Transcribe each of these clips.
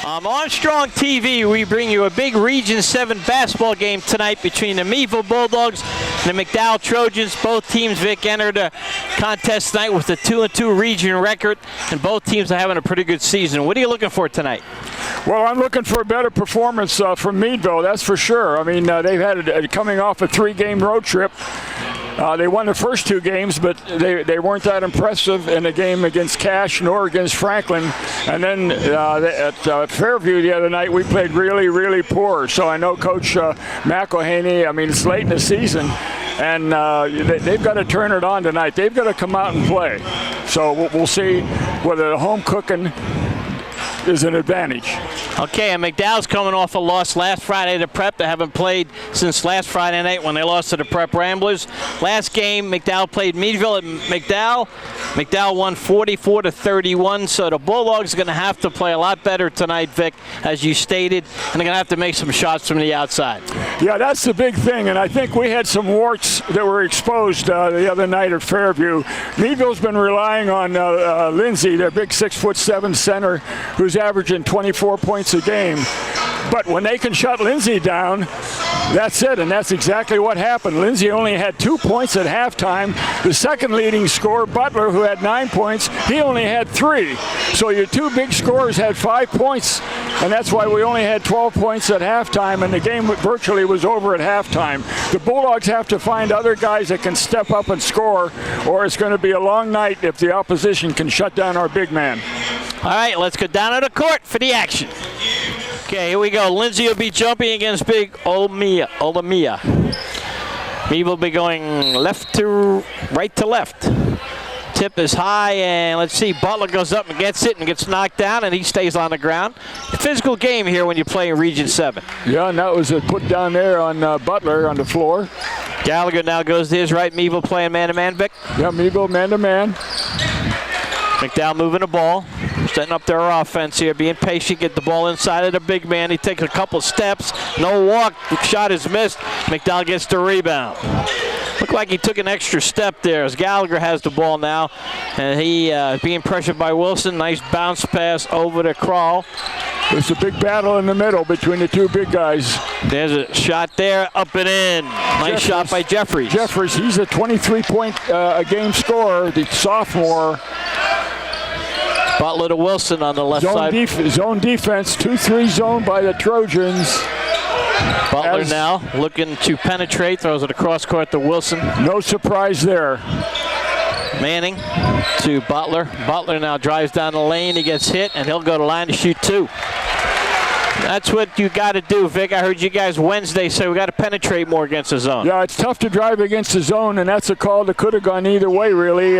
Armstrong TV, we bring you a big Region 7 basketball game tonight between the Meadville Bulldogs and the McDowell Trojans. Both teams, Vic, entered a contest tonight with a 2-2 region record, and both teams are having a pretty good season. What are you looking for tonight? Well, I'm looking for a better performance from Meadville, that's for sure. I mean, they've had coming off a 3-game road trip. They won the first 2 games, but they weren't that impressive in the game against Cache nor against Franklin. And then at Fairview the other night, we played really, really poor. So I know Coach McElhaney, I mean, it's late in the season, and they've got to turn it on tonight. They've got to come out and play. So we'll see whether the home cooking is an advantage. Okay, and McDowell's coming off a loss last Friday to Prep. They haven't played since last Friday night when they lost to the Prep Ramblers. Last game, McDowell played Meadville at McDowell. McDowell won 44-31, so the Bulldogs are going to have to play a lot better tonight, Vic, as you stated, and they're going to have to make some shots from the outside. Yeah, that's the big thing, and I think we had some warts that were exposed the other night at Fairview. Meadville's been relying on Lindsay, their big 6'7" center, who's averaging 24 points a game. But when they can shut Lindsay down, that's it, and that's exactly what happened. Lindsay only had 2 points at halftime. The second leading scorer, Butler, who had 9 points, he only had 3. So your 2 big scorers had 5 points, and that's why we only had 12 points at halftime, and the game virtually was over at halftime. The Bulldogs have to find other guys that can step up and score, or it's going to be a long night if the opposition can shut down our big man. All right, let's go down to the court for the action. Okay, here we go. Lindsay will be jumping against big Olamia. Meadville will be going right to left. Tip is high, and let's see, Butler goes up and gets it and gets knocked down, and he stays on the ground. Physical game here when you play in Region 7. Yeah, and that was a put down there on Butler on the floor. Gallagher now goes to his right. Meadville playing man-to-man, Vic. Yeah, Meadville man-to-man. McDowell moving the ball, setting up their offense here, being patient, get the ball inside of the big man. He takes a couple steps, no walk, shot is missed. McDowell gets the rebound. Looked like he took an extra step there as Gallagher has the ball now, and he being pressured by Wilson. Nice bounce pass over to Kroll. There's a big battle in the middle between the 2 big guys. There's a shot there, up and in. Nice shot by Jeffries. Jeffries, he's a 23-point a game scorer, the sophomore. Butler to Wilson on the left side. Zone defense, 2-3 zone by the Trojans. Butler now looking to penetrate, throws it across court to Wilson. No surprise there. Manning to Butler. Butler now drives down the lane, he gets hit, and he'll go to line to shoot 2. That's what you got to do, Vic. I heard you guys Wednesday say we got to penetrate more against the zone. Yeah, it's tough to drive against the zone, and that's a call that could have gone either way, really,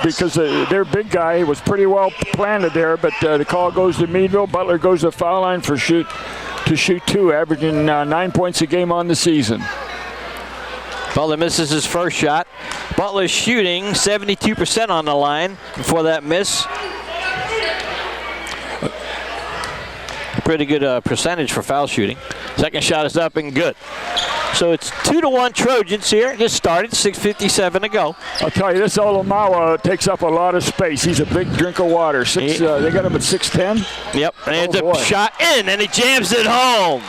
because their big guy was pretty well planted there, but the call goes to Meadville. Butler goes to the foul line to shoot 2, averaging 9 points a game on the season. Butler misses his first shot. Butler's shooting 72% on the line before that miss. Pretty good percentage for foul shooting. Second shot is up and good. So it's 2-1 Trojans here. Just started, 6:57 to go. I'll tell you, this Olamawa takes up a lot of space. He's a big drink of water. They got him at 6'10". Yep, and it's a shot in, and he jams it home.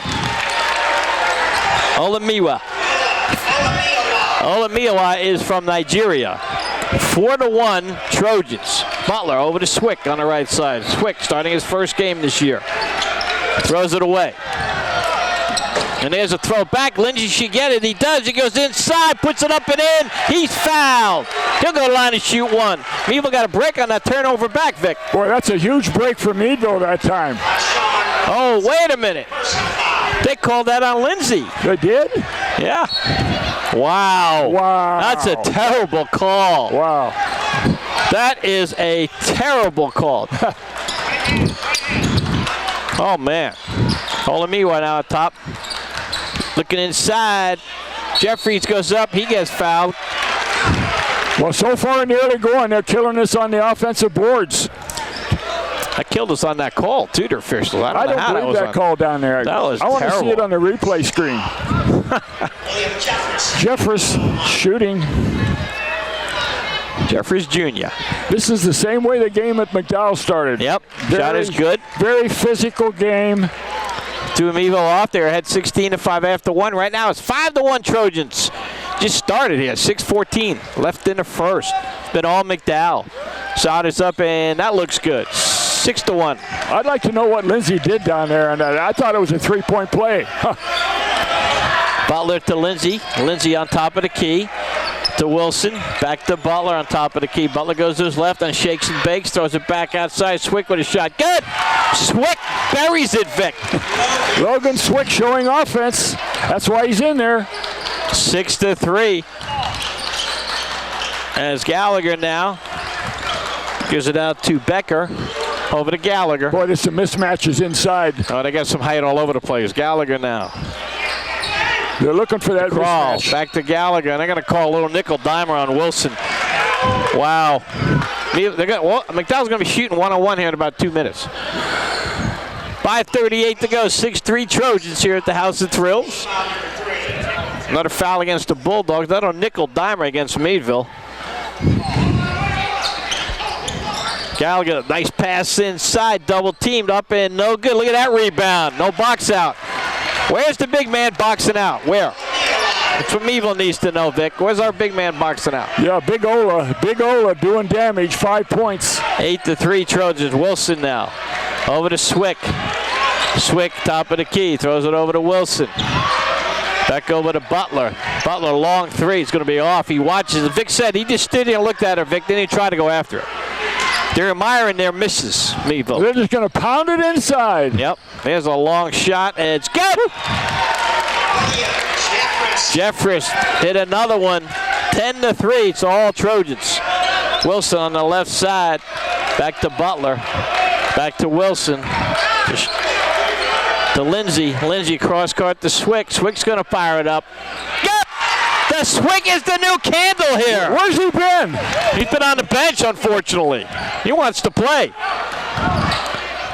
Olamiwa is from Nigeria. 4-1 Trojans. Butler over to Swick on the right side. Swick starting his first game this year. Throws it away. And there's a throw back. Lindsay should get it. He does. He goes inside, puts it up and in. He's fouled. He'll go to line and shoot 1. Meadville got a break on that turnover back, Vic. Boy, that's a huge break for Meadville that time. Oh, wait a minute. They called that on Lindsay. They did? Yeah. Wow. Wow. That's a terrible call. Wow. That is a terrible call. Oh, man. Olamiwa now at top. Looking inside. Jeffries goes up. He gets fouled. Well, so far in the early going, they're killing us on the offensive boards. That killed us on that call, too, their officials. I don't believe that call down there. That was terrible. I want to see it on the replay screen. Jeffries shooting. Jeffries Jr. This is the same way the game at McDowell started. Yep, shot is good. Very physical game. Threw Meadville off there, had 16-5 after one. Right now it's 5-1 Trojans. Just started here, 6:14 left in the first. Been all McDowell. Shot is up, and that looks good. 6-1. I'd like to know what Lindsay did down there, and I thought it was a three-point play. Butler to Lindsay. Lindsay on top of the key. To Wilson, back to Butler on top of the key. Butler goes to his left and shakes and bakes, throws it back outside. Swick with a shot. Good! Swick buries it, Vic. Logan Swick showing offense. That's why he's in there. 6-3. As Gallagher now gives it out to Becker. Over to Gallagher. Boy, there's some mismatches inside. Oh, they got some height all over the place. Gallagher now. They're looking for that Crawl mismatch. back to Gallagher, and they're going to call a little nickel dimer on Wilson. Wow. McDowell's going to be shooting one-on-one here in about 2 minutes. 5:38 to go. 6-3 Trojans here at the House of Thrills. Another foul against the Bulldogs. Another nickel dimer against Meadville. Gallagher, nice pass inside, double teamed up and no good. Look at that rebound. No box out. Where's the big man boxing out? Where? That's what Meadville needs to know, Vic. Where's our big man boxing out? Yeah, Big Ola doing damage, 5 points. 8-3 Trojans. Wilson now. Over to Swick. Swick, top of the key, throws it over to Wilson. Back over to Butler. Butler, long three. It's going to be off. He watches. Vic said he just stood there and looked at her, Vic. Then he tried to go after it. They're admiring their misses, Meadville. They're just going to pound it inside. Yep. There's a long shot, and it's good. Jeffries hit another one. 10-3. It's all Trojans. Wilson on the left side. Back to Butler. Back to Wilson. To Lindsay. Lindsay cross-court to Swick. Swick's going to fire it up. Good! The Swick is the new candle here. Where's he been? He's been on the bench, unfortunately. He wants to play.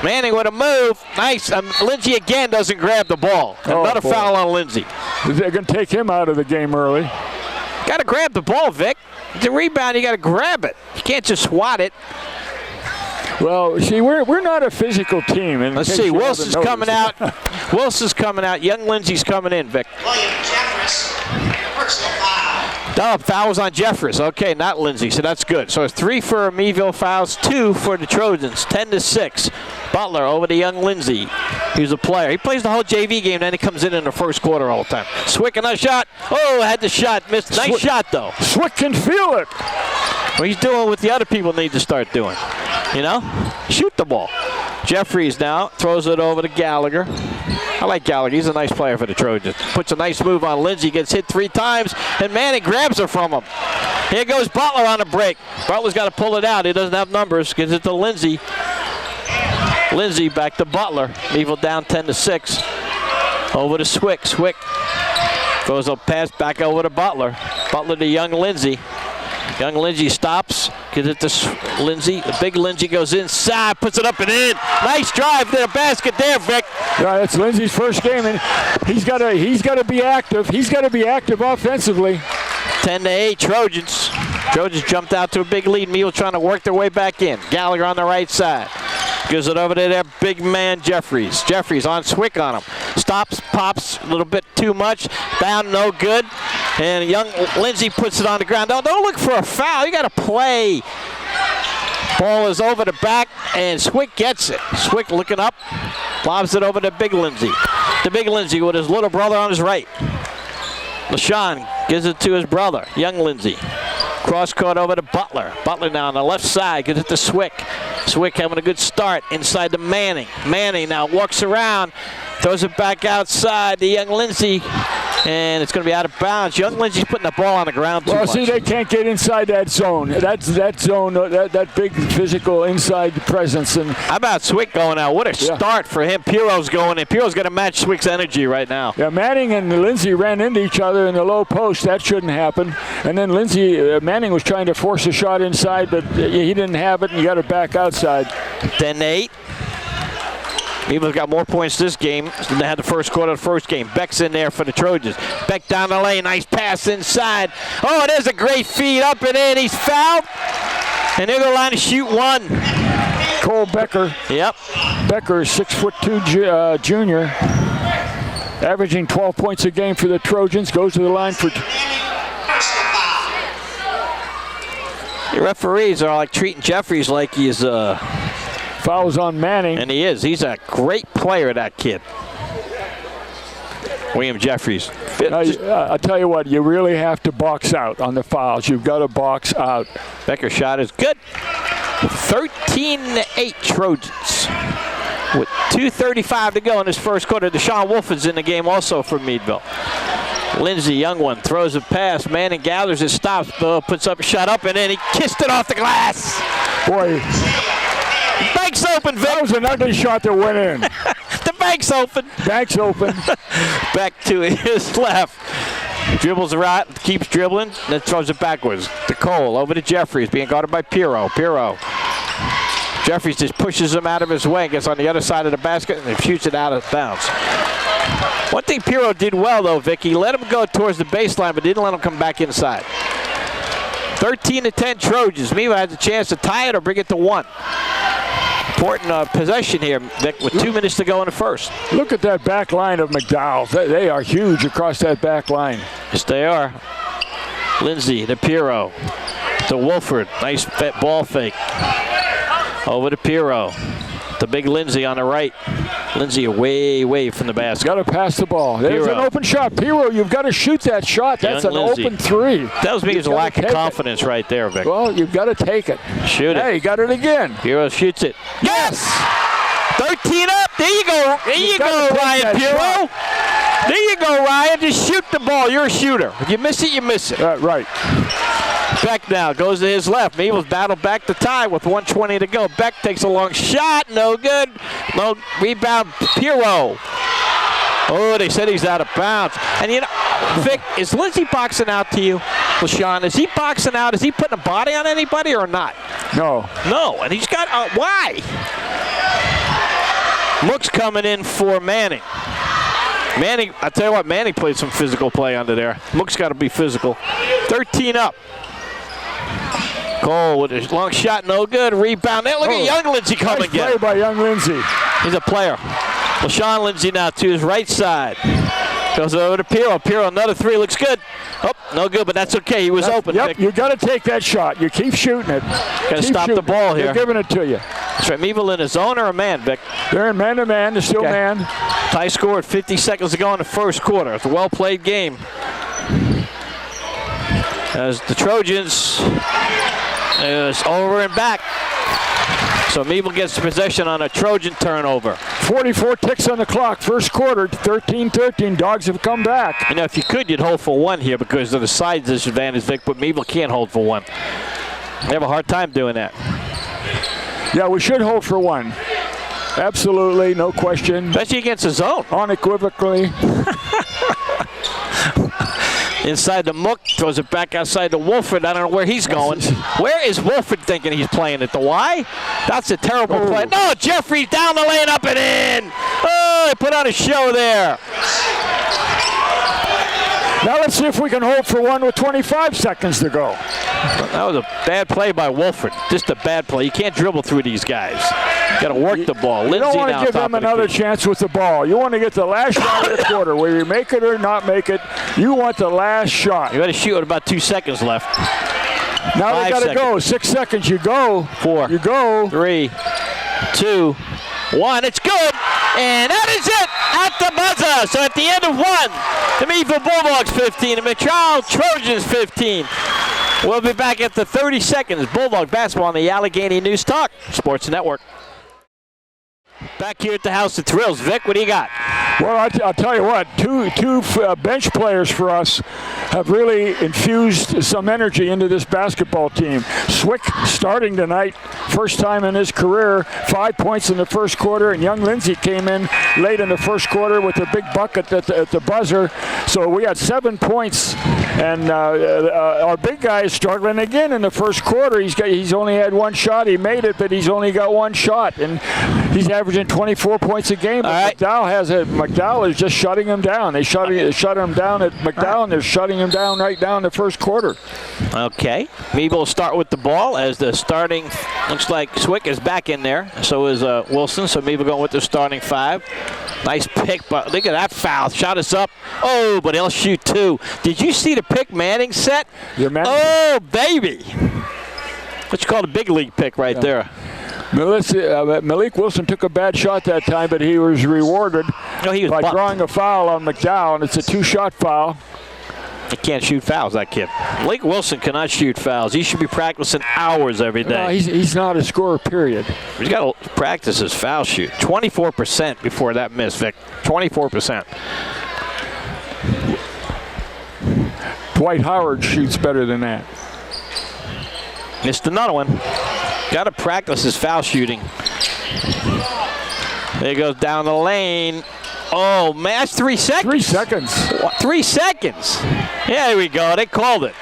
Manning with a move. Nice. Lindsay again doesn't grab the ball. Another foul on Lindsay. They're going to take him out of the game early. Got to grab the ball, Vic. The rebound, you got to grab it. You can't just swat it. Well, see, we're not a physical team. Let's see. Wilson's coming out. Wilson's coming out. Young Lindsay's coming in, Vic. No, fouls on Jeffries. Okay, not Lindsay, so that's good. So it's 3 for Meadville fouls, 2 for the Trojans, 10-6. Butler over to young Lindsay, who's a player. He plays the whole JV game, then he comes in the first quarter all the time. Swick, another shot. Oh, had the shot, missed. Nice shot, though. Swick can feel it. Well, he's doing what the other people need to start doing. You know? Shoot the ball. Jeffries now throws it over to Gallagher. I like Gallagher. He's a nice player for the Trojans. Puts a nice move on Lindsay. Gets hit 3 times, and Manning grabs her from him. Here goes Butler on the break. Butler's got to pull it out. He doesn't have numbers. Gives it to Lindsay. Lindsay back to Butler. Meadville down 10-6. Over to Swick. Swick throws a pass back over to Butler. Butler to young Lindsay. Young Lindsay stops, gives it to Lindsay. The big Lindsay goes inside, puts it up and in. Nice drive to the basket there, Vic. Yeah, that's Lindsay's first game, and he's got to be active. He's got to be active offensively. 10-8 Trojans. Trojans jumped out to a big lead. Meadville trying to work their way back in. Gallagher on the right side. Gives it over to their big man, Jeffries. Jeffries on Swick on him. Stops, pops a little bit too much. Down, no good. And young Lindsay puts it on the ground. Don't look for a foul. You got to play. Ball is over the back, and Swick gets it. Swick looking up. Lobs it over to big Lindsay. The big Lindsay with his little brother on his right. LaShawn gives it to his brother, young Lindsay. Cross court over to Butler. Butler now on the left side, gives it to Swick. Swick having a good start inside to Manning. Manning now walks around, throws it back outside to young Lindsay, and it's going to be out of bounds. Young Lindsay's putting the ball on the ground too much. Well, see, they can't get inside that zone. That zone, that big physical inside presence. And how about Swick going out? What a start for him. Piro's going in. Piro's going to match Swick's energy right now. Yeah, Manning and Lindsay ran into each other in the low post. That shouldn't happen. And then Manning was trying to force a shot inside, but he didn't have it, and you got to back outside. 10-8. Meadville's got more points this game than they had the first quarter of the first game. Beck's in there for the Trojans. Beck down the lane, nice pass inside. Oh, there's a great feed up and in. He's fouled. And they're going to line to shoot one. Cole Becker. Yep. Becker, 6'2" junior, averaging 12 points a game for the Trojans, goes to the line for. The referees are like treating Jeffries like he's fouls on Manning. And he is. He's a great player, that kid. William Jeffries. I'll tell you what, you really have to box out on the fouls. You've got to box out. Becker's shot is good. 13-8 Trojans. With 2:35 to go in this first quarter. Deshaun Wolf is in the game also for Meadville. Lindsey, young one, throws a pass. Manning gathers it, stops, puts up a shot up, and then he kissed it off the glass. Boy. Bank's open, Vic. That was an ugly shot that went in. The bank's open. Bank's open. Back to his left. Dribbles around, keeps dribbling, then throws it backwards. To Cole, over to Jeffries, being guarded by Pirro. Jeffries just pushes him out of his way, gets on the other side of the basket, and then shoots it out of bounds. One thing Pirro did well, though, Vic, he let him go towards the baseline, but didn't let him come back inside. 13-10 Trojans. Meadville has a chance to tie it or bring it to 1. Important possession here, Vic, with 2 minutes to go in the first. Look at that back line of McDowell. They are huge across that back line. Yes, they are. Lindsey to Pirro. To Wolford. Nice ball fake. Over to Pirro. The big Lindsey on the right. Lindsey away from the basket. Got to pass the ball. There's an open shot. Pirro, you've got to shoot that shot. That's an open three. That was because of lack of confidence right there, Vic. Well, you've got to take it. Shoot it. Hey, you got it again. Pirro shoots it. Yes! 13 up. There you go. There you go, Ryan Pirro. There you go, Ryan. Just shoot the ball. You're a shooter. If you miss it, you miss it. Right. Beck now goes to his left. Meadville's battled back to tie with 1:20 to go. Beck takes a long shot. No good. No rebound. Pirro. Oh, they said he's out of bounds. And you know, Vic, is Lindsey boxing out to you? LaShawn, is he boxing out? Is he putting a body on anybody or not? No. No, and he's got, why? Mook's coming in for Manning. Manning, I tell you what, Manning played some physical play under there. Mook's got to be physical. 13 up. Cole with his long shot, no good. Rebound. Look at young Lindsey coming again. Nice play by young Lindsey. He's a player. LaShawn Lindsey now to his right side. Goes over to Pirro. Pirro, another three, looks good. Oh, no good, but that's okay. He was open. Yep, you got to take that shot. You keep shooting it. Got to stop the ball here. They're giving it to you. That's right. Meadville in a zone or a man, Vic? They're in man-to-man. They're still man. Tie score at 50 seconds to go in the first quarter. It's a well-played game. As the Trojans is over and back. So Meadville gets possession on a Trojan turnover. 44 ticks on the clock. First quarter, 13-13. Dogs have come back. You know, if you could, you'd hold for 1 here because of the size disadvantage, Vic, but Meadville can't hold for 1. They have a hard time doing that. Yeah, we should hold for 1. Absolutely, no question. Especially against the zone. Unequivocally. Inside the Mook, throws it back outside to Wolford. I don't know where he's going. Where is Wolford thinking he's playing at the Y? That's a terrible play. No, Jeffries down the lane, up and in. Oh, he put on a show there. Now let's see if we can hold for 1 with 25 seconds to go. That was a bad play by Wolford. Just a bad play. You can't dribble through these guys. Got to work the ball. You don't want to give them another chance with the ball. You want to get the last shot of the quarter. Whether you make it or not make it, you want the last shot. You got to shoot with about 2 seconds left. Now they got to go. 6 seconds. You go. 4. You go. 3, 2, 1. It's good. And that is it at the buzzer. So at the end of 1, the Meadville Bulldogs 15, the McDowell Trojans 15. We'll be back at the 30 seconds. Bulldog basketball on the Allegheny News Talk Sports Network. Back here at the House of Thrills. Vic, what do you got? Well, I'll tell you what, two bench players for us have really infused some energy into this basketball team. Swick starting tonight, first time in his career, 5 points in the first quarter, and young Lindsey came in late in the first quarter with a big bucket at the buzzer. So we got 7 points, and our big guy is struggling again in the first quarter. He's only had one shot. He made it, but he's only got one shot, and he's averaging 24 points a game. But McDowell is just shutting him down. They shut him down at McDowell, and they're shutting him down right now in the first quarter. Okay. Meadville will start with the ball as the starting, looks like Swick is back in there. So is Wilson. So Meadville going with the starting 5. Nice pick, but look at that foul. Shot us up. Oh, but he'll shoot 2. Did you see the pick Manning set? Oh, baby. What you call a big league pick right there. Malik Wilson took a bad shot that time, but he was rewarded by drawing a foul on McDowell, and it's a 2-shot foul. He can't shoot fouls, that kid. Malik Wilson cannot shoot fouls. He should be practicing hours every day. No, he's not a scorer, period. He's got to practice his foul shoot. 24% before that miss, Vic. 24%. Dwight Howard shoots better than that. Missed another one. Got to practice his foul shooting. There he goes down the lane. Oh, man, that's 3 seconds. 3 seconds. What? 3 seconds. Yeah, there we go. They called it.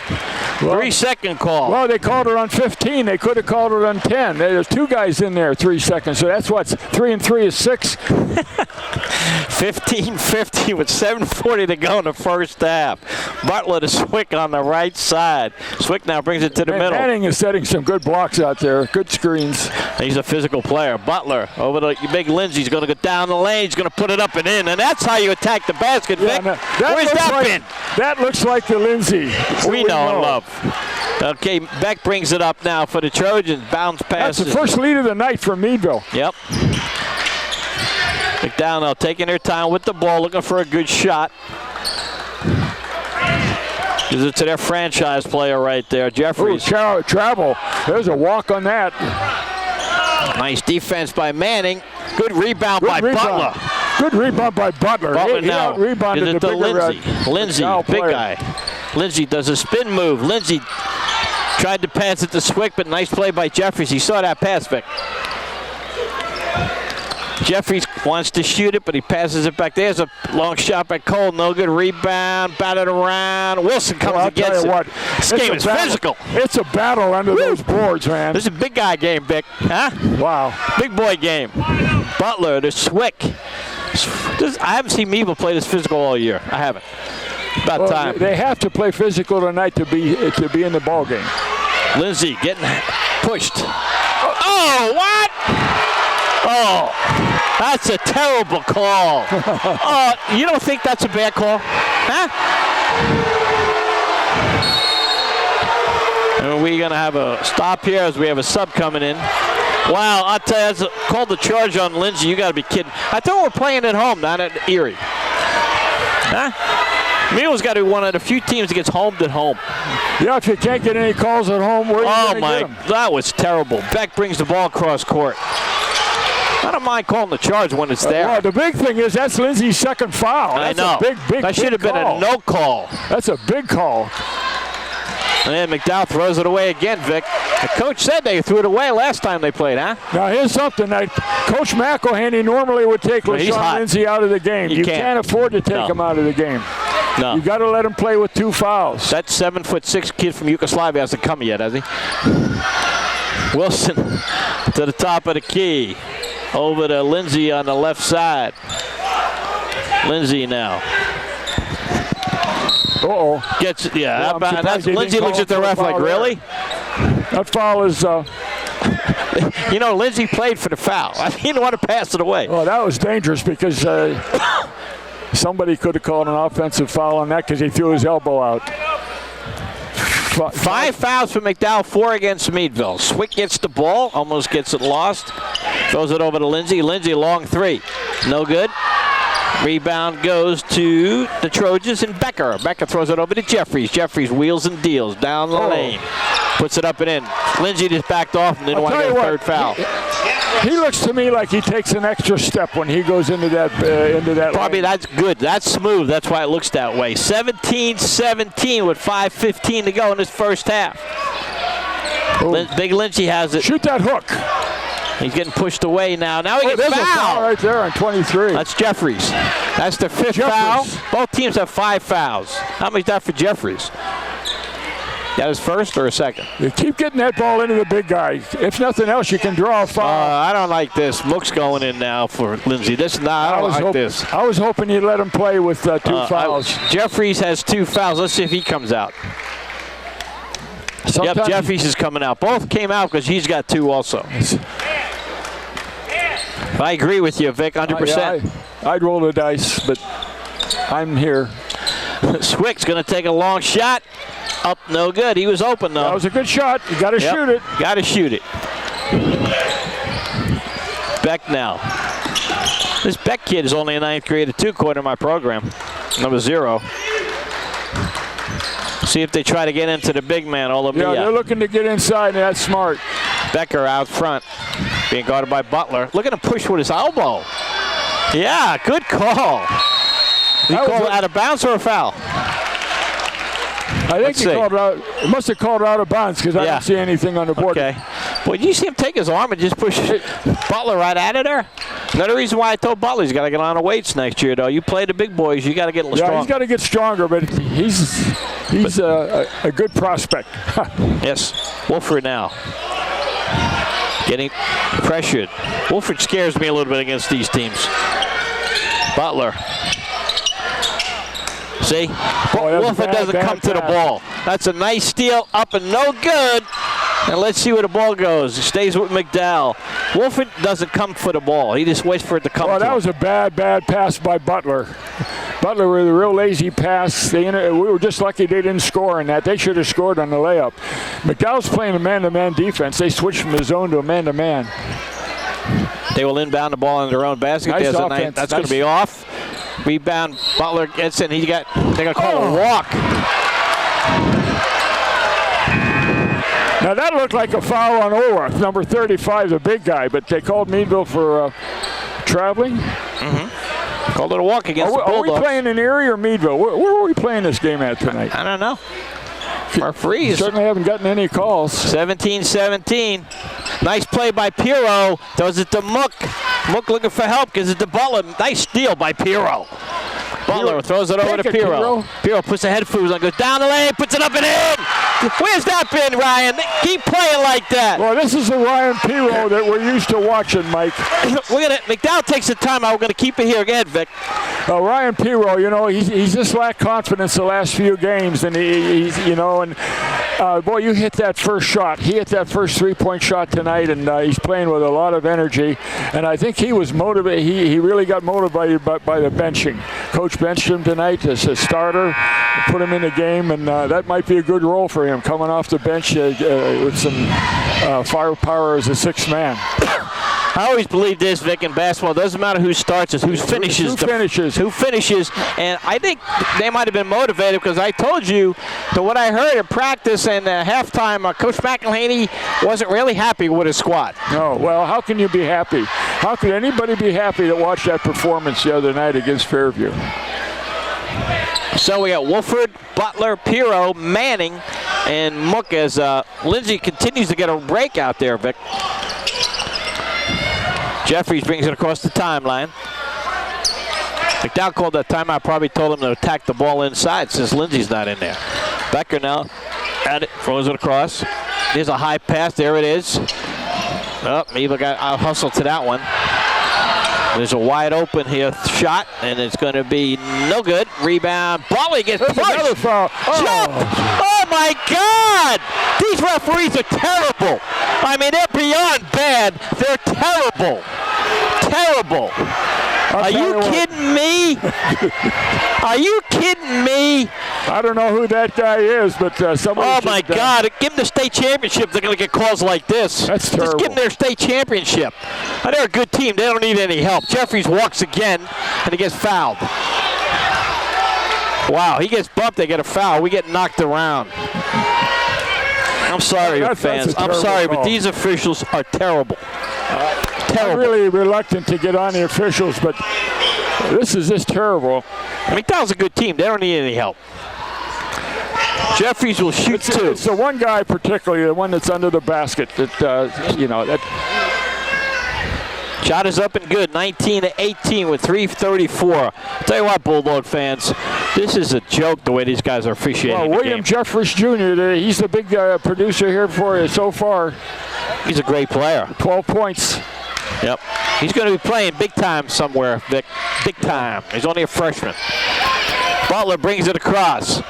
Well, 3-second call. Well, they called it on 15. They could have called it on 10. There's 2 guys in there, 3 seconds. So that's what 3 and 3 is 6. 15-50 with 7:40 to go in the first half. Butler to Swick on the right side. Swick now brings it to the middle. Manning is setting some good blocks out there, good screens. He's a physical player. Butler over to big Lindsey. He's going to go down the lane. He's going to put it up and in, and that's how you attack the basket, Vic. No, Where's that been? That looks like the Lindsey we know and love. Okay, Beck brings it up now for the Trojans. Bounce pass. That's the first lead of the night for Meadville. Yep. McDowell now taking their time with the ball, looking for a good shot. Gives it to their franchise player right there, Jeffries. Ooh, travel. There's a walk on that. Nice defense by Manning. Good rebound by Butler. Good rebound by Butler. He now rebounded gives it to Lindsey. Big player. guy. Lindsey does a spin move. Lindsey tried to pass it to Swick, but nice play by Jeffries. He saw that pass, Vic. Jeffries wants to shoot it, but he passes it back. There's a long shot by Cole. No good rebound. Batted around. Wilson comes and gets it. This game is physical. It's a battle under those boards, man. This is a big guy game, Vic. Huh? Wow. Big boy game. Butler to Swick. I haven't seen Meadville play this physical all year. I haven't. About time. They have to play physical tonight to be in the ball game. Lindsey getting pushed. Oh, what? Oh, that's a terrible call. Oh, you don't think that's a bad call? Huh? And we're going to have a stop here as we have a sub coming in. Wow, I'll tell you, called the charge on Lindsey. You got to be kidding. I thought we're playing at home, not at Erie. Huh? Meadville's got to be one of the few teams that gets homed at home. Yeah, if you can't get any calls at home, where are you going to get them? That was terrible. Beck brings the ball across court. I don't mind calling the charge when it's there. Well, the big thing is that's Lindsey's second foul. That's I know. A big that should have been a no call. That's a big call. And then McDowell throws it away again, Vic. The coach said they threw it away last time they played, huh? Now, here's something. Coach McElhaney normally would take LaShawn Lindsey out of the game. You can't afford to take him out of the game. No. You got to let him play with 2 fouls. That 7'6" kid from Yugoslavia hasn't come yet, has he? Wilson to the top of the key. Over to Lindsey on the left side. Lindsey now. Uh-oh. Gets it, yeah. Lindsey looks at the ref like, really? That foul is... You know, Lindsey played for the foul. He didn't want to pass it away. Well, that was dangerous because somebody could have called an offensive foul on that because he threw his elbow out. 5 fouls for McDowell, 4 against Meadville. Swick gets the ball, almost gets it lost. Throws it over to Lindsey. Lindsey, long 3. No good. Rebound goes to the Trojans and Becker. Becker throws it over to Jeffries. Jeffries wheels and deals down the lane. Puts it up and in. Lindsey just backed off and didn't want to get a third foul. He looks to me like he takes an extra step when he goes into that Probably lane. that's good. That's smooth. That's why it looks that way. 17-17 with 5:15 to go in this first half. Big Lynchy has it. Shoot that hook. He's getting pushed away now. Now he gets there's a foul fouled. right there on 23. That's Jeffries. That's the 5th foul. Both teams have 5 fouls. How many's that for Jeffries? That his first or a second? You keep getting that ball into the big guy. If nothing else, you can draw a foul. I don't like this. Mook's going in now for Lindsay. This is not. I don't like this. I was hoping you'd let him play with 2 fouls. Jeffries has 2 fouls. Let's see if he comes out. Sometimes yep, Jeffries is coming out. Both came out because he's got 2 also. I agree with you, Vic, 100%. I'd roll the dice, but I'm here. Swick's going to take a long shot. Up, no good. He was open, though. That was a good shot. You got to shoot it. Got to shoot it. Beck now. This Beck kid is only a 9th grader, 2 quarter in my program. Number 0. See if they try to get into the big man. Yeah, they're looking to get inside, and that's smart. Becker out front, being guarded by Butler. Look at him push with his elbow. Yeah, good call. He called out of bounds or a foul? I think he called it out. He must have called it out of bounds because I don't see anything on the board. Okay. Well, did you see him take his arm and just push Butler right out of there? Another reason why I told Butler he's got to get on the weights next year, though. You play the big boys, you got to get stronger. Yeah, he's got to get stronger, but he's a good prospect. Yes. Wolford now. Getting pressured. Wolford scares me a little bit against these teams. Butler. See? Wolford doesn't come to the ball. That's a nice steal, up and no good. And let's see where the ball goes. It stays with McDowell. Wolford doesn't come for the ball. He just waits for it to come to him. That was a bad pass by Butler. Butler with a real lazy pass. We were just lucky they didn't score on that. They should have scored on the layup. McDowell's playing a man-to-man defense. They switched from the zone to a man-to-man. They will inbound the ball in their own basket. Nice offense. That's going to be off. Rebound, Butler gets in. They're going to call a walk. Now that looked like a foul on Olworth, number 35, the big guy, but they called Meadville for traveling. Mm-hmm. Called it a walk against the Bulldogs. Are we playing in Erie or Meadville? Where are we playing this game at tonight? I don't know. Referees certainly haven't gotten any calls. 17-17. Nice play by Pirro. Throws it to Mook. Mook looking for help, gives it to Butler. Nice steal by Pirro. Butler throws it over to Pirro. Pirro puts the head foos on, goes down the lane, puts it up and in. Where's that been, Ryan? Keep playing like that. Well, this is the Ryan Pirro that we're used to watching, Mike. McDowell takes the time. We're going to keep it here. Go ahead, Vic. Ryan Pirro, he's just lacked confidence the last few games, and boy, you hit that first shot. He hit that first 3-point shot tonight, and he's playing with a lot of energy. And I think he was motivated. He really got motivated by the benching. Coach benched him tonight as a starter, put him in the game, and that might be a good role for him, coming off the bench with some firepower as a 6th man. I always believe this, Vic, in basketball. It doesn't matter who starts, it's who finishes. Who finishes. And I think they might have been motivated because I told you that what I heard in practice and halftime, Coach McElhaney wasn't really happy with his squad. No, well, how can you be happy? How could anybody be happy to watch that performance the other night against Fairview? So we got Wolford, Butler, Pirro, Manning, and Mook as Lindsay continues to get a break out there, Vic. Jeffries brings it across the timeline. McDowell called that timeout, probably told him to attack the ball inside since Lindsay's not in there. Becker now at it, throws it across. There's a high pass, there it is. Oh, Meadville got out hustled to that one. There's a wide open here shot, and it's going to be no good. Rebound, Butler gets pushed. Another foul. Oh my God! These referees are terrible. I mean, they're beyond bad. They're terrible. Terrible. Are you kidding me? Are you kidding me? I don't know who that guy is, but somebody. Oh my God! Give them the state championship. They're going to get calls like this. That's terrible. Just give them their state championship. They're a good team. They don't need any help. Jeffries walks again, and he gets fouled. Wow, he gets bumped. They get a foul. We get knocked around. I'm sorry, fans. I'm sorry, but these officials are terrible. Terrible. I'm really reluctant to get on the officials, but this is just terrible. McDowell's a good team. They don't need any help. Jeffries will shoot two. It's the one guy particularly, the one that's under the basket that, you know, that. Shot is up and good, 19-18 with 3:34. I'll tell you what, Bulldog fans, this is a joke the way these guys are officiating. Well, William Jeffries Jr., he's the big producer here for you so far. He's a great player. 12 points. Yep. He's going to be playing big time somewhere, Vic. Big time. He's only a freshman. Butler brings it across.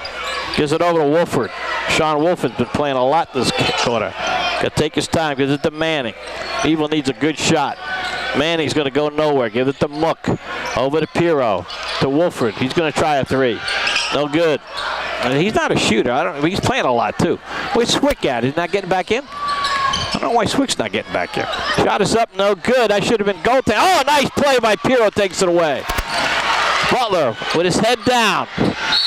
Gives it over to Wolford. Sean Wolford's been playing a lot this quarter. Got to take his time. Gives it to Manning. Evil needs a good shot. Manning's going to go nowhere. Give it to Mook. Over to Pirro. To Wolford. He's going to try a three. No good. And he's not a shooter. He's playing a lot, too. Where's Swick at? He's not getting back in? I don't know why Swick's not getting back here. Shot is up. No good. I should have been goaltending. Oh, nice play by Pirro. Takes it away. Butler with his head down.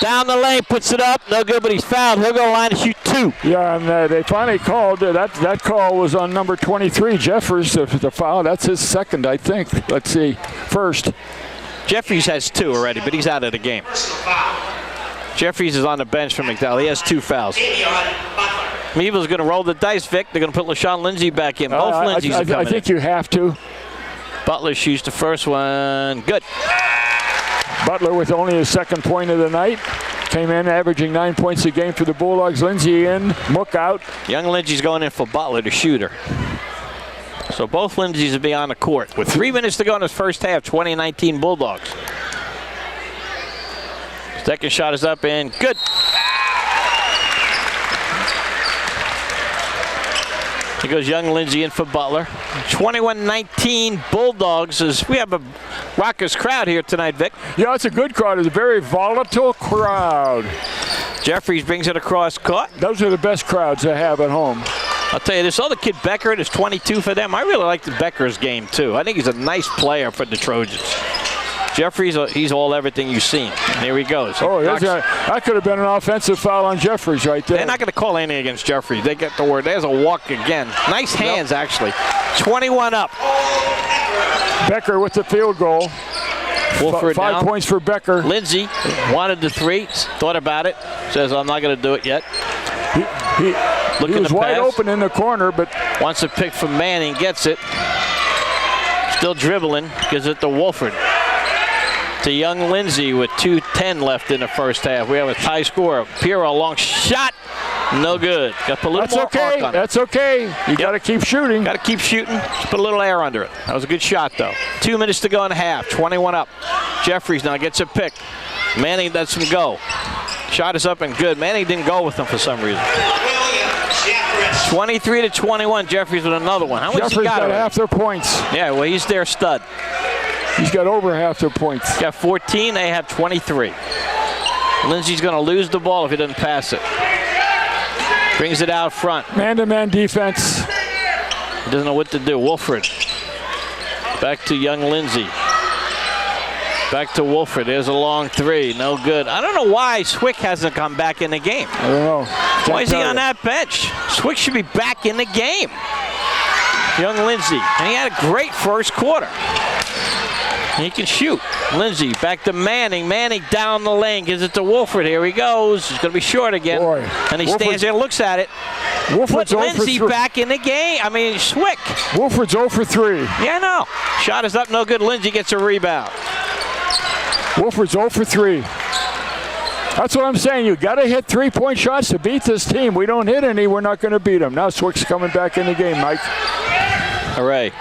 Down the lane, puts it up. No good, but he's fouled. He'll go line to shoot two. Yeah, and they finally called. That call was on number 23, Jeffers, the foul. That's his second, I think. Let's see. First. Jeffries has two already, but he's out of the game. Jeffries is on the bench for McDowell. He has two fouls. Meadville's going to roll the dice, Vic. They're going to put LaShawn Lindsay back in. Both Lindsays are coming I think you have to. Butler shoots the first one. Good. Butler with only his second point of the night. Came in averaging 9 points a game for the Bulldogs. Lindsay in, Mook out. Young Lindsay's going in for Butler, the shooter. So both Lindsays will be on the court. With 3 minutes to go in this first half, 2019 Bulldogs. Second shot is up and good. Here goes young Lindsay in for Butler. 21-19 Bulldogs. As we have a raucous crowd here tonight, Vic. Yeah, it's a good crowd. It's a very volatile crowd. Jeffries brings it across court. Those are the best crowds to have at home. I'll tell you, this other kid, Becker, is 22 for them. I really like the Becker's game, too. I think he's a nice player for the Trojans. Jeffries, he's all everything you've seen. Here he goes. Oh, that could have been an offensive foul on Jeffries right there. They're not going to call anything against Jeffries. They get the word. There's a walk again. Nice hands, actually. 21 up. Becker with the field goal. Wolford 5 points for Becker. Lindsay wanted the three, thought about it, says, I'm not going to do it yet. He was wide open in the corner, but wants a pick from Manning, gets it. Still dribbling, gives it to Wolford. To young Lindsay with 2:10 left in the first half. We have a tie score. Pirro, long shot. No good. Got to put a little more arc on it. That's okay. You got to keep shooting. Got to keep shooting. Just put a little air under it. That was a good shot, though. 2 minutes to go in the half. 21 up. Jeffries now gets a pick. Manning lets him go. Shot is up and good. Manning didn't go with him for some reason. 23-21. Jeffries with another one. How much Jeffries he got? Got half their points. Yeah, well, he's their stud. He's got over half their points. He's got 14. They have 23. Lindsay's going to lose the ball if he doesn't pass it. Brings it out front. Man-to-man defense. He doesn't know what to do. Wolford. Back to young Lindsay. Back to Wolford. There's a long three. No good. I don't know why Swick hasn't come back in the game. I don't know. Why is he on that bench? Swick should be back in the game. Young Lindsay. And he had a great first quarter. He can shoot. Lindsay back to Manning. Manning down the lane. Gives it to Wolford. Here he goes. He's going to be short again. Boy. And he stands there and looks at it. Wolford's Put Lindsay back in the game. I mean, Swick. Wolford's 0 for 3. Yeah, no. Shot is up. No good. Lindsay gets a rebound. Wolford's 0 for 3. That's what I'm saying. You got to hit 3-point shots to beat this team. We don't hit any, we're not going to beat them. Now Swick's coming back in the game, Mike. Hooray.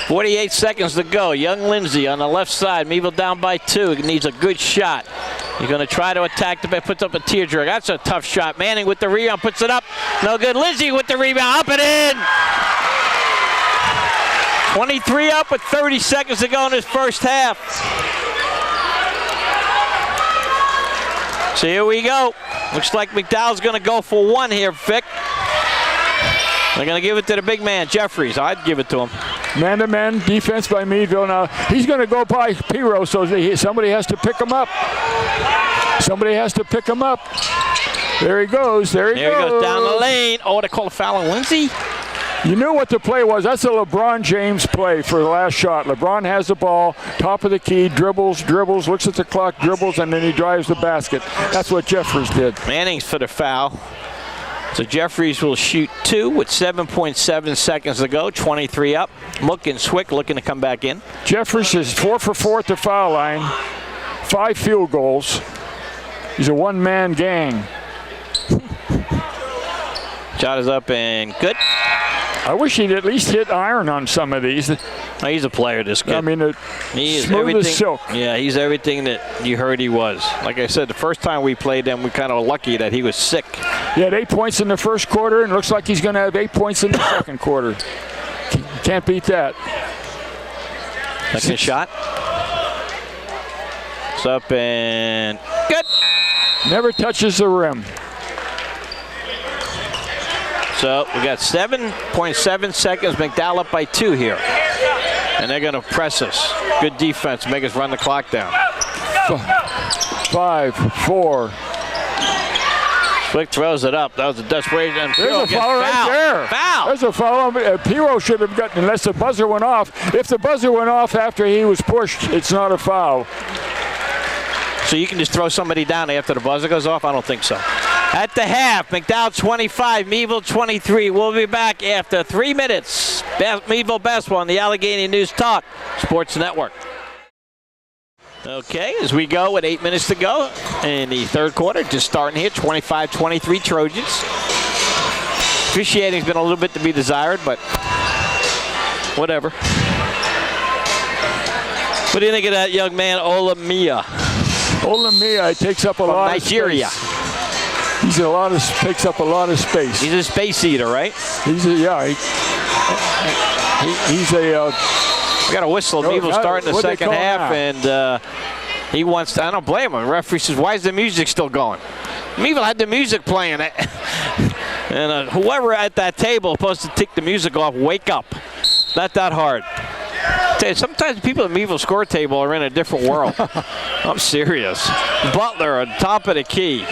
48 seconds to go. Young Lindsay on the left side. Meadville down by 2. He needs a good shot. He's going to try to attack the ball. Puts up a teardrop. That's a tough shot. Manning with the rebound. Puts it up. No good. Lindsay with the rebound. Up and in. 23 up with 30 seconds to go in this first half. So here we go. Looks like McDowell's going to go for one here, Vic. They're going to give it to the big man, Jeffries. I'd give it to him. Man-to-man defense by Meadville. Now, he's going to go by Pirro, so somebody has to pick him up. Somebody has to pick him up. There he goes. There he goes. Down the lane. Oh, they call a foul on Lindsay? You knew what the play was. That's a LeBron James play for the last shot. LeBron has the ball, top of the key, dribbles, looks at the clock, dribbles, and then he drives the basket. That's what Jeffries did. Manning's for the foul. So Jeffries will shoot 2 with 7.7 seconds to go, 23 up. Mook and Swick looking to come back in. Jeffries is 4 for 4 at the foul line, 5 field goals. He's a one-man gang. Shot is up and good. I wish he'd at least hit iron on some of these. He's a player, this kid. I mean, he is smooth everything, as silk. Yeah, he's everything that you heard he was. Like I said, the first time we played him, we kind of were lucky that he was sick. He had 8 points in the first quarter, and looks like he's going to have 8 points in the second quarter. Can't beat that. Second shot. It's up and good. Never touches the rim. So we got 7.7 seconds. McDowell up by 2 here. And they're going to press us. Good defense. Make us run the clock down. 5, 4. Swick throws it up. That was a desperation. There's a foul right there. Foul. There's a foul. Piro should have gotten, unless the buzzer went off. If the buzzer went off after he was pushed, it's not a foul. So you can just throw somebody down after the buzzer goes off? I don't think so. At the half, McDowell 25, Meadville 23. We'll be back after 3 minutes. Meadville basketball on the Allegheny News Talk Sports Network. Okay, as we go with 8 minutes to go in the third quarter, just starting here, 25-23 Trojans. Officiating's been a little bit to be desired, but whatever. What do you think of that young man, Olamia? Olamia takes up a lot Nigeria. of space. Takes up a lot of space. He's a space eater, right? He's a, yeah. He's a. We got a whistle. Meadville starting the second half, and he wants to. I don't blame him. The referee says, "Why is the music still going?" Meadville had the music playing, and whoever at that table is supposed to take the music off. Wake up! Not that hard. Sometimes people at Meadville score table are in a different world. I'm serious. Butler on top of the key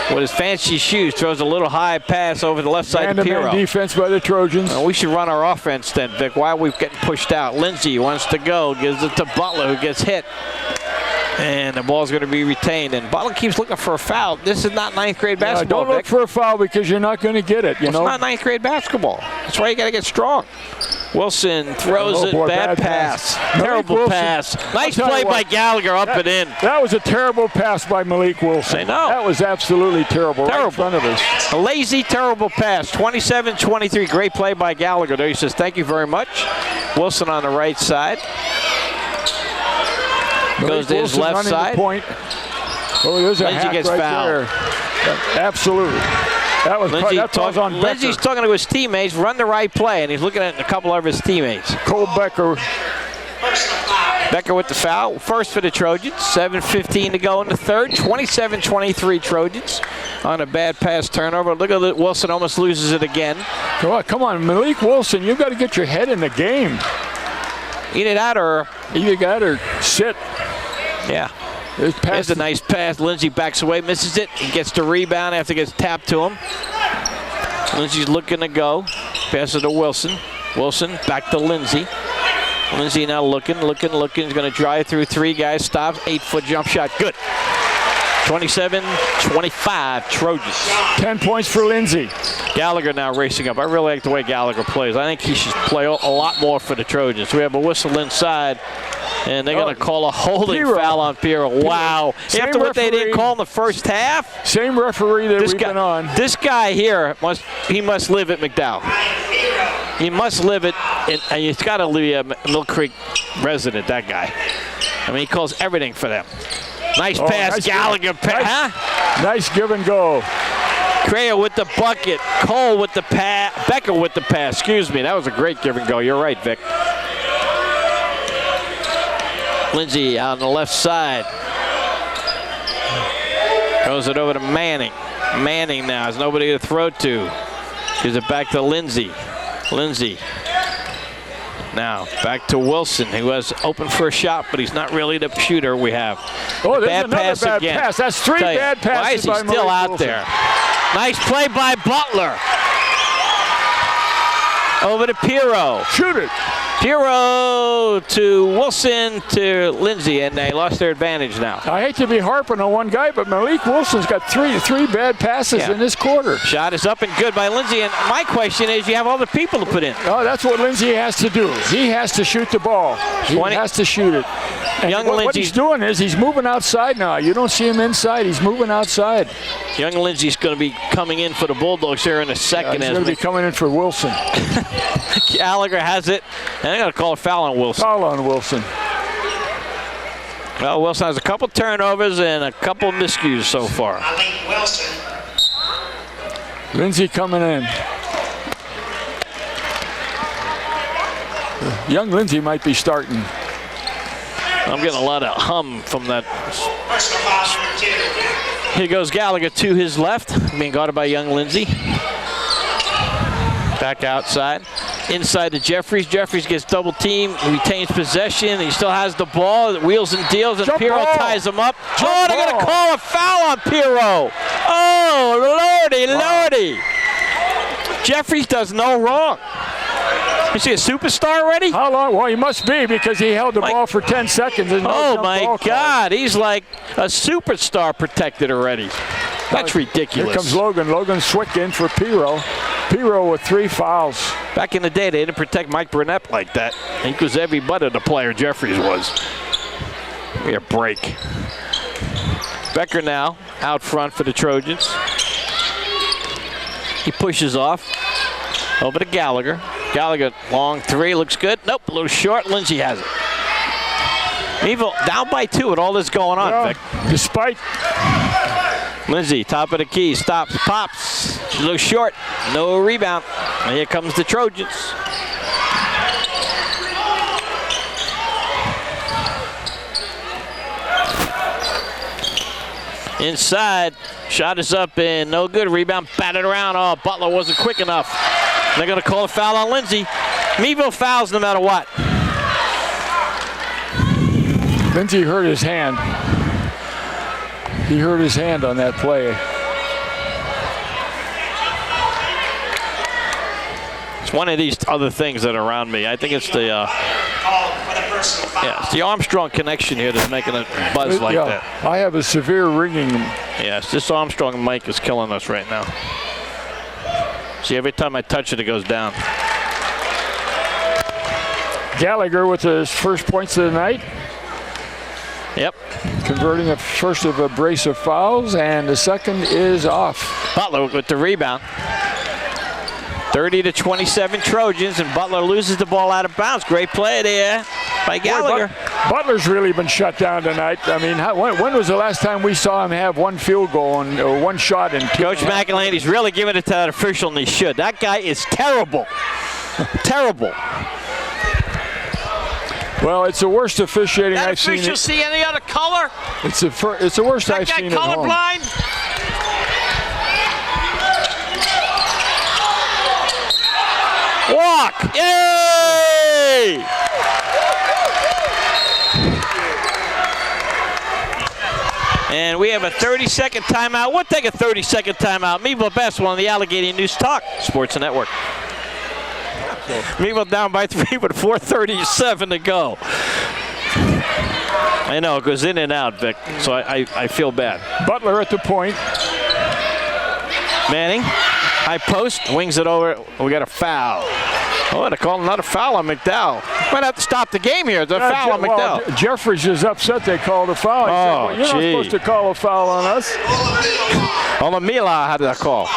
with his fancy shoes throws a little high pass over the left side of Piro. Man-to-man defense by the Trojans. We should run our offense then, Vic. Why are we getting pushed out? Lindsay wants to go, gives it to Butler, who gets hit. And the ball's going to be retained. And Butler keeps looking for a foul. This is not ninth grade basketball, don't look for a foul because you're not going to get it, you know? It's not ninth grade basketball. That's why you got to get strong. Wilson throws it. Boy, bad pass. Terrible pass. Nice play by Gallagher up and in. That was a terrible pass by Malik Wilson. I know. That was absolutely terrible. Right in front of us. A lazy, terrible pass. 27-23. Great play by Gallagher. There he says, thank you very much. Wilson on the right side. Goes to his left side. Point. Oh, there's a Lindsay gets right fouled. there. Absolutely. That was on Becker. Lindsay's talking to his teammates, run the right play, and he's looking at a couple of his teammates. Cole Becker. Becker with the foul. First for the Trojans. 7:15 to go in the third. 27-23 Trojans on a bad pass turnover. Look at it. Wilson almost loses it again. Come on, Malik Wilson, you've got to get your head in the game. Either that or sit. Yeah. There's a nice pass. Lindsay backs away, misses it. He gets the rebound after it gets tapped to him. Lindsay's looking to go. Pass it to Wilson. Wilson back to Lindsay. Lindsay now looking. He's going to drive through 3 guys. Stops. 8-foot jump shot. Good. 27-25 Trojans. 10 points for Lindsay. Gallagher now racing up. I really like the way Gallagher plays. I think he should play a lot more for the Trojans. We have a whistle inside, and they're going to call a holding foul on Piro. Wow. After what they didn't call in the first half. Same referee that we've been on. This guy here, must live at McDowell. He must live it, and he's got to be a Mill Creek resident, that guy. I mean, he calls everything for them. Nice pass, nice Gallagher. Nice give and go. Crayer with the bucket. Cole with the pass. Becker with the pass. Excuse me. That was a great give and go. You're right, Vic. Lindsay on the left side. Throws it over to Manning. Manning now has nobody to throw to. Gives it back to Lindsay. Lindsay. Now back to Wilson, who was open for a shot, but he's not really the shooter we have. Oh, there's another bad pass. That's 3 bad passes. Why is he still out there? Nice play by Butler. Over to Pirro. Shoot it. Pirro to Wilson to Lindsay, and they lost their advantage now. I hate to be harping on one guy, but Malik Wilson's got three bad passes in this quarter. Shot is up and good by Lindsay, and my question is, you have other people to put in. Oh, that's what Lindsay has to do. He has to shoot the ball. He has to shoot it. And what he's doing is he's moving outside now. You don't see him inside. He's moving outside. Young Lindsay's going to be coming in for the Bulldogs here in a second. He's going to be coming in for Wilson. Gallagher has it, and they're going to call a foul on Wilson. Foul on Wilson. Well, Wilson has a couple turnovers and a couple miscues so far. Wilson. Lindsay coming in. Young Lindsay might be starting. I'm getting a lot of hum from that. Here goes Gallagher to his left, being guarded by Young Lindsay. Back outside. Inside to Jeffries. Jeffries gets double teamed, retains possession. He still has the ball, wheels and deals, and Pirro ties him up. They're going to call a foul on Pirro. Oh, lordy. Jeffries does no wrong. Is he a superstar already? How long? Well, he must be, because he held the ball for 10 seconds. Oh, my God. He's like a superstar protected already. That's ridiculous. Here comes Logan. Logan Swick in for Pirro. Pirro with 3 fouls. Back in the day, they didn't protect Mike Burnett like that. He was every bit of the player Jeffries was. Give me a break. Becker now out front for the Trojans. He pushes off. Over to Gallagher. Gallagher, long 3, looks good. Nope, a little short. Lindsay has it. Meadville down by 2 with all this going on, Vic. Despite. Lindsay, top of the key, stops, pops. A little short, no rebound. And here comes the Trojans. Inside, shot is up and no good. Rebound batted around. Oh, Butler wasn't quick enough. They're going to call a foul on Lindsay. Meadville fouls no matter what. Lindsay hurt his hand. He hurt his hand on that play. It's one of these other things that are around me. I think it's the it's the Armstrong connection here that's making it buzz like that. I have a severe ringing. Yes, this Armstrong mic is killing us right now. See, every time I touch it, it goes down. Gallagher with his first points of the night. Yep. Converting the first of a brace of fouls, and the second is off. Butler with the rebound. 30-27 Trojans, and Butler loses the ball out of bounds. Great play there by Gallagher. Butler's really been shut down tonight. I mean, when was the last time we saw him have one field goal or one shot? Coach McElhaney's really giving it to that official, and he should. That guy is terrible. Terrible. Well, it's the worst officiating I've seen. That official see any other color? It's the worst I've seen at home. That guy colorblind? Walk! Yay! And we have a 30-second timeout. We'll take a 30-second timeout. Meadville basketball on the Allegheny News Talk Sports Network. Meadville down by 3 with 4:37 to go. I know, it goes in and out, Vic, so I feel bad. Butler at the point. Manning, high post, wings it over. We got a foul. Oh, they call another foul on McDowell. Might have to stop the game here. It's a foul on McDowell. Jeffries is upset they called a foul. He said, well, you're not supposed to call a foul on us. Olamila had that call.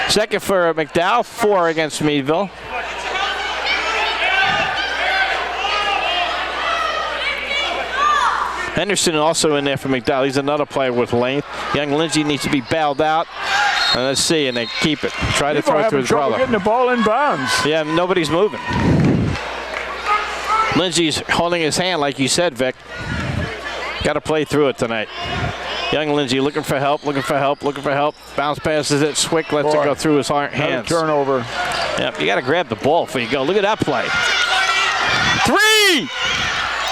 Second for McDowell, 4 against Meadville. Henderson also in there for McDowell. He's another player with length. Young Lindsay needs to be bailed out. And let's see, and they keep it. Try to throw it to his brother. Getting the ball in bounds. Yeah, nobody's moving. Lindsay's holding his hand, like you said, Vic. Got to play through it tonight. Young Lindsay looking for help, looking for help, looking for help. Bounce passes it. Swick lets it go through his hands. Turnover. Yep, you got to grab the ball before you go. Look at that play. 3!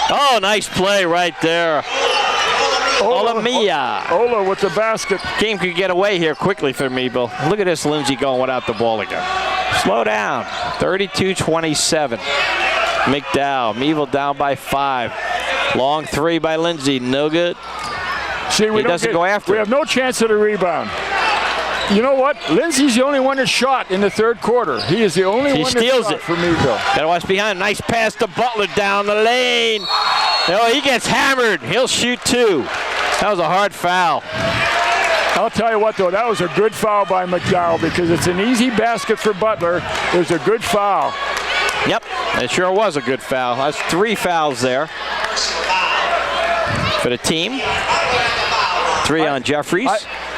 Oh, nice play right there. Olamia. Ola with the basket. Game could get away here quickly for Meadville. Look at this Lindsay going without the ball again. Slow down. 32-27. McDowell. Meadville down by 5. Long 3 by Lindsay. No good. See, he doesn't go after. We have no chance at a rebound. You know what? Lindsay's the only one that shot in the third quarter. He is the only one that steals shot it for Meadville. Gotta watch behind. Nice pass to Butler down the lane. Oh, he gets hammered. He'll shoot 2. That was a hard foul. I'll tell you what, though, that was a good foul by McDowell because it's an easy basket for Butler. It was a good foul. Yep, it sure was a good foul. That's 3 fouls there for the team. 3 on Jeffries.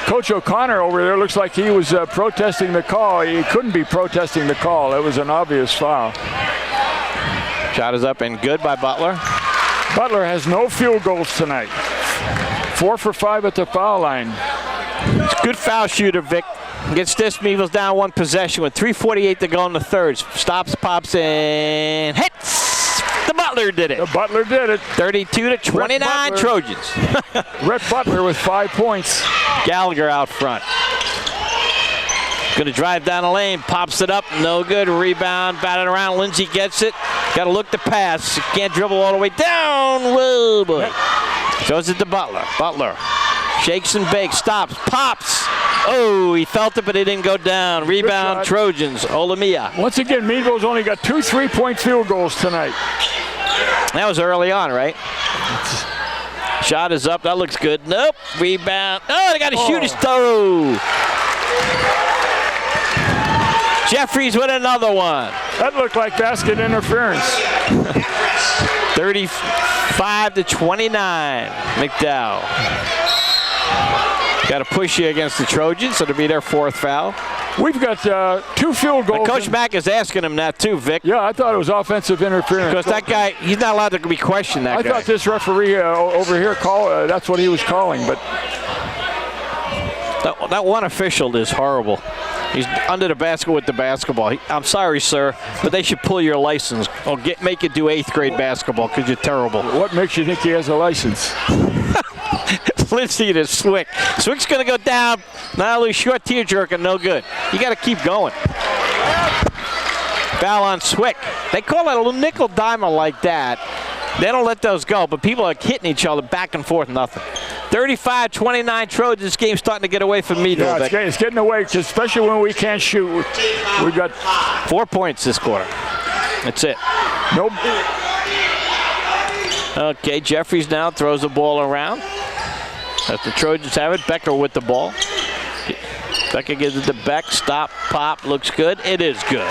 Coach O'Connor over there looks like he was protesting the call. He couldn't be protesting the call. It was an obvious foul. Shot is up and good by Butler. Butler has no field goals tonight. 4 for 5 at the foul line. It's a good foul shooter, Vic. Gets this. Meadville's down 1 possession with 3:48 to go in the third. Stops, pops, and hits. The Butler did it. The Butler did it. 32-29 Trojans. Rhett Butler with 5 points. Gallagher out front. Gonna drive down the lane, pops it up, no good. Rebound, batted around. Lindsay gets it. Gotta look to pass. Can't dribble all the way down. Whoa, boy. Shows it to Butler. Butler shakes and bakes, stops, pops. Oh, he felt it, but it didn't go down. Rebound, Trojans. Olamia. Once again, Meadville's only got 2 3-point field goals tonight. That was early on, right? Shot is up. That looks good. Nope. Rebound. Oh, they got to shoot his toe. Jeffries with another one. That looked like basket interference. 35-29. McDowell. Got to push you against the Trojans, so it'll be their 4th foul. We've got 2 field goals. But Coach Mack is asking him that too, Vic. Yeah, I thought it was offensive interference. Because that guy, he's not allowed to be questioned, that guy. I thought this referee over here, that's what he was calling, but. That one official is horrible. He's under the basket with the basketball. I'm sorry, sir, but they should pull your license or make you do 8th grade basketball because you're terrible. What makes you think he has a license? Lindsay to Swick. Swick's going to go down. Now lose short tear jerking, no good. You got to keep going. Foul on Swick. They call it a little nickel dimer like that. They don't let those go, but people are hitting each other back and forth, nothing. 35-29 Trojans. This game's starting to get away from Meadville. Yeah, it's getting away, especially when we can't shoot. We've got 4 points this quarter. That's it. Nope. Okay, Jeffries now throws the ball around. As the Trojans have it, Becker with the ball. Becker gives it to Beck. Stop, pop, looks good. It is good.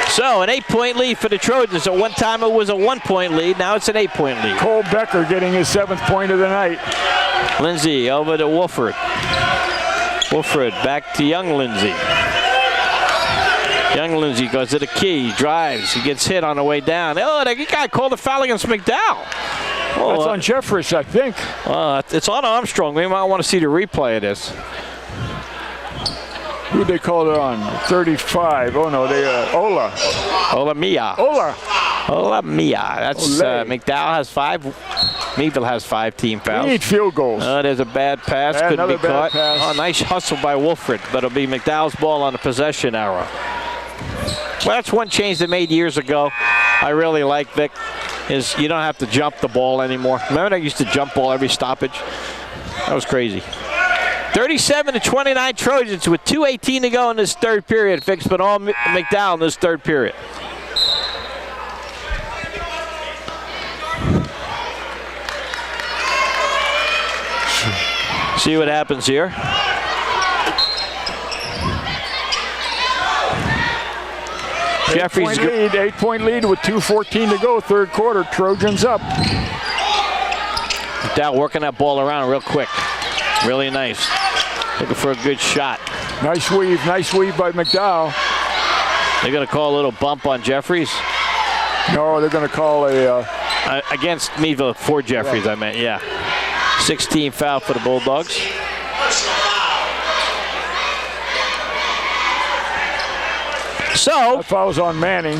So an 8-point lead for the Trojans. At one time it was a 1-point lead. Now it's an 8-point lead. Cole Becker getting his 7th point of the night. Lindsay over to Wolford. Wolford back to Young Lindsay. Young Lindsay goes to the key, drives. He gets hit on the way down. Oh, that guy called a foul against McDowell. Oh, that's on Jeffries, I think. It's on Armstrong. We might want to see the replay of this. Who they called it on? 35. Oh no, they Ola. Olamia. Olamia. That's McDowell has 5. Meadville has 5 team fouls. We need field goals. There's a bad pass. Couldn't be caught. Pass. Oh, nice hustle by Wolford, but it'll be McDowell's ball on the possession arrow. Well, that's one change they made years ago. I really like, Vic, is you don't have to jump the ball anymore. Remember they used to jump ball every stoppage? That was crazy. 37-29 Trojans with 2:18 to go in this third period, Fix, but all McDowell in this third period. See what happens here. Jeffries 8-point lead with 2:14 to go, third quarter. Trojans up. McDowell working that ball around real quick. Really nice. Looking for a good shot. Nice weave by McDowell. They're going to call a little bump on Jeffries. No, they're going to call against Meadville for Jeffries, yeah. I meant, yeah. 16 foul for the Bulldogs. So that foul's on Manning.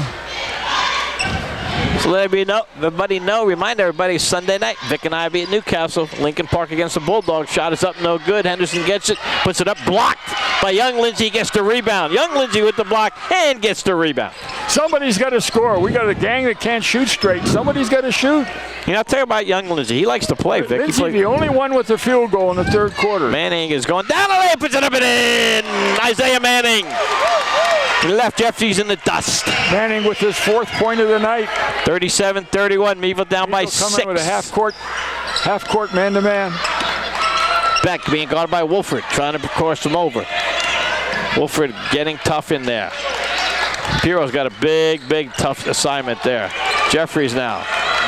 So let everybody know, remind everybody, Sunday night, Vic and I will be at Newcastle. Lincoln Park against the Bulldogs. Shot is up, no good. Henderson gets it, puts it up, blocked. by Young Lindsay, gets the rebound. Young Lindsay with the block and gets the rebound. Somebody's got to score. We got a gang that can't shoot straight. Somebody's got to shoot. You know, I'll tell you about Young Lindsay. He likes to play, Vic. Lindsay, the only one with the field goal in the third quarter. Manning is going down the lane, puts it up and in. Isaiah Manning. He left Jeffries in the dust. Manning with his 4th point of the night. 37-31. Meadville down by 6. Coming with a half court man-to-man. Beck being guarded by Wolford, trying to cross him over. Wolford getting tough in there. Piro's got a big, tough assignment there. Jeffries now.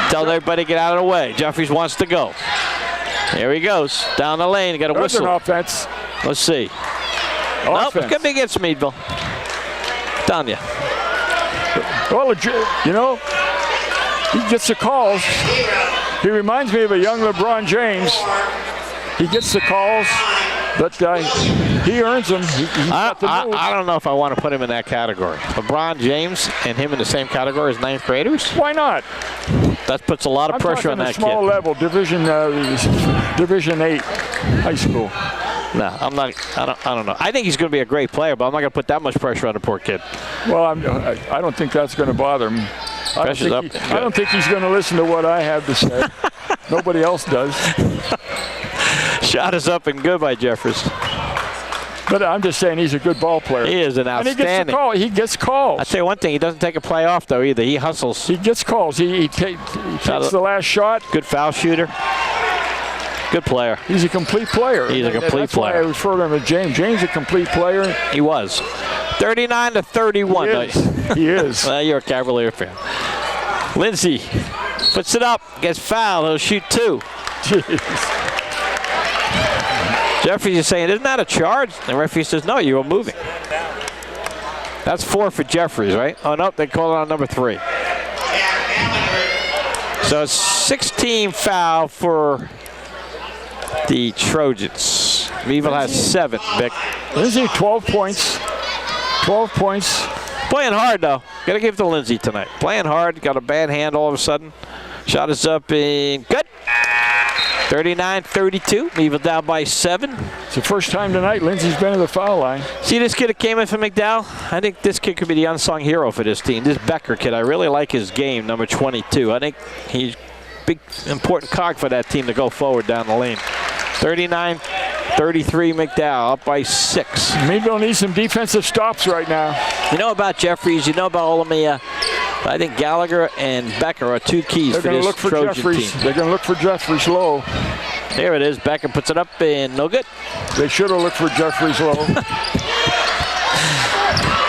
Tell everybody to get out of the way. Jeffries wants to go. Here he goes. Down the lane. Got a whistle. An offense. Let's see. Nope, it's going to be against Meadville. Telling you. Well, you know, he gets the calls. He reminds me of a young LeBron James. He gets the calls, but he earns them. I don't know if I want to put him in that category. LeBron James and him in the same category as 9th graders? Why not? That puts a lot of pressure on that kid. Small level, Division 8 high school. No, I'm not. I don't know. I think he's going to be a great player, but I'm not going to put that much pressure on the poor kid. Well, I don't think that's going to bother him. I don't think he's going to listen to what I have to say. Nobody else does. Shot is up and good by Jeffers. But I'm just saying he's a good ball player. He is an outstanding. And he gets calls. I'll tell you one thing, he doesn't take a play off, though, either. He hustles. He gets calls. He takes the last shot. Good foul shooter. Good player. He's a complete player. He's a complete player. That's why I refer to him as James. James is a complete player. He was. 39-31. He is. Well, you're a Cavalier fan. Lindsay puts it up, gets fouled. He'll shoot 2. Jeez. Jeffries is saying, isn't that a charge? And the referee says, no, you were moving. That's 4 for Jeffries, right? Oh, no, they called it on number 3. So 16 foul for the Trojans. Meadville has 7, Vic. Lindsay, 12 points. 12 points. Playing hard, though. Got to give it to Lindsay tonight. Playing hard. Got a bad hand all of a sudden. Shot is up and good. 39-32. Meadville down by 7. It's the first time tonight Lindsay's been to the foul line. See this kid that came in from McDowell? I think this kid could be the unsung hero for this team. This Becker kid, I really like his game, number 22. I think he's a big, important cog for that team to go forward down the lane. 39-33 McDowell, up by 6. Meadville needs some defensive stops right now. You know about Jeffries, you know about Olamia. I think Gallagher and Becker are 2 keys for this Trojan team. They're going to look for Jeffries low. There it is. Becker puts it up and no good. They should have looked for Jeffries low.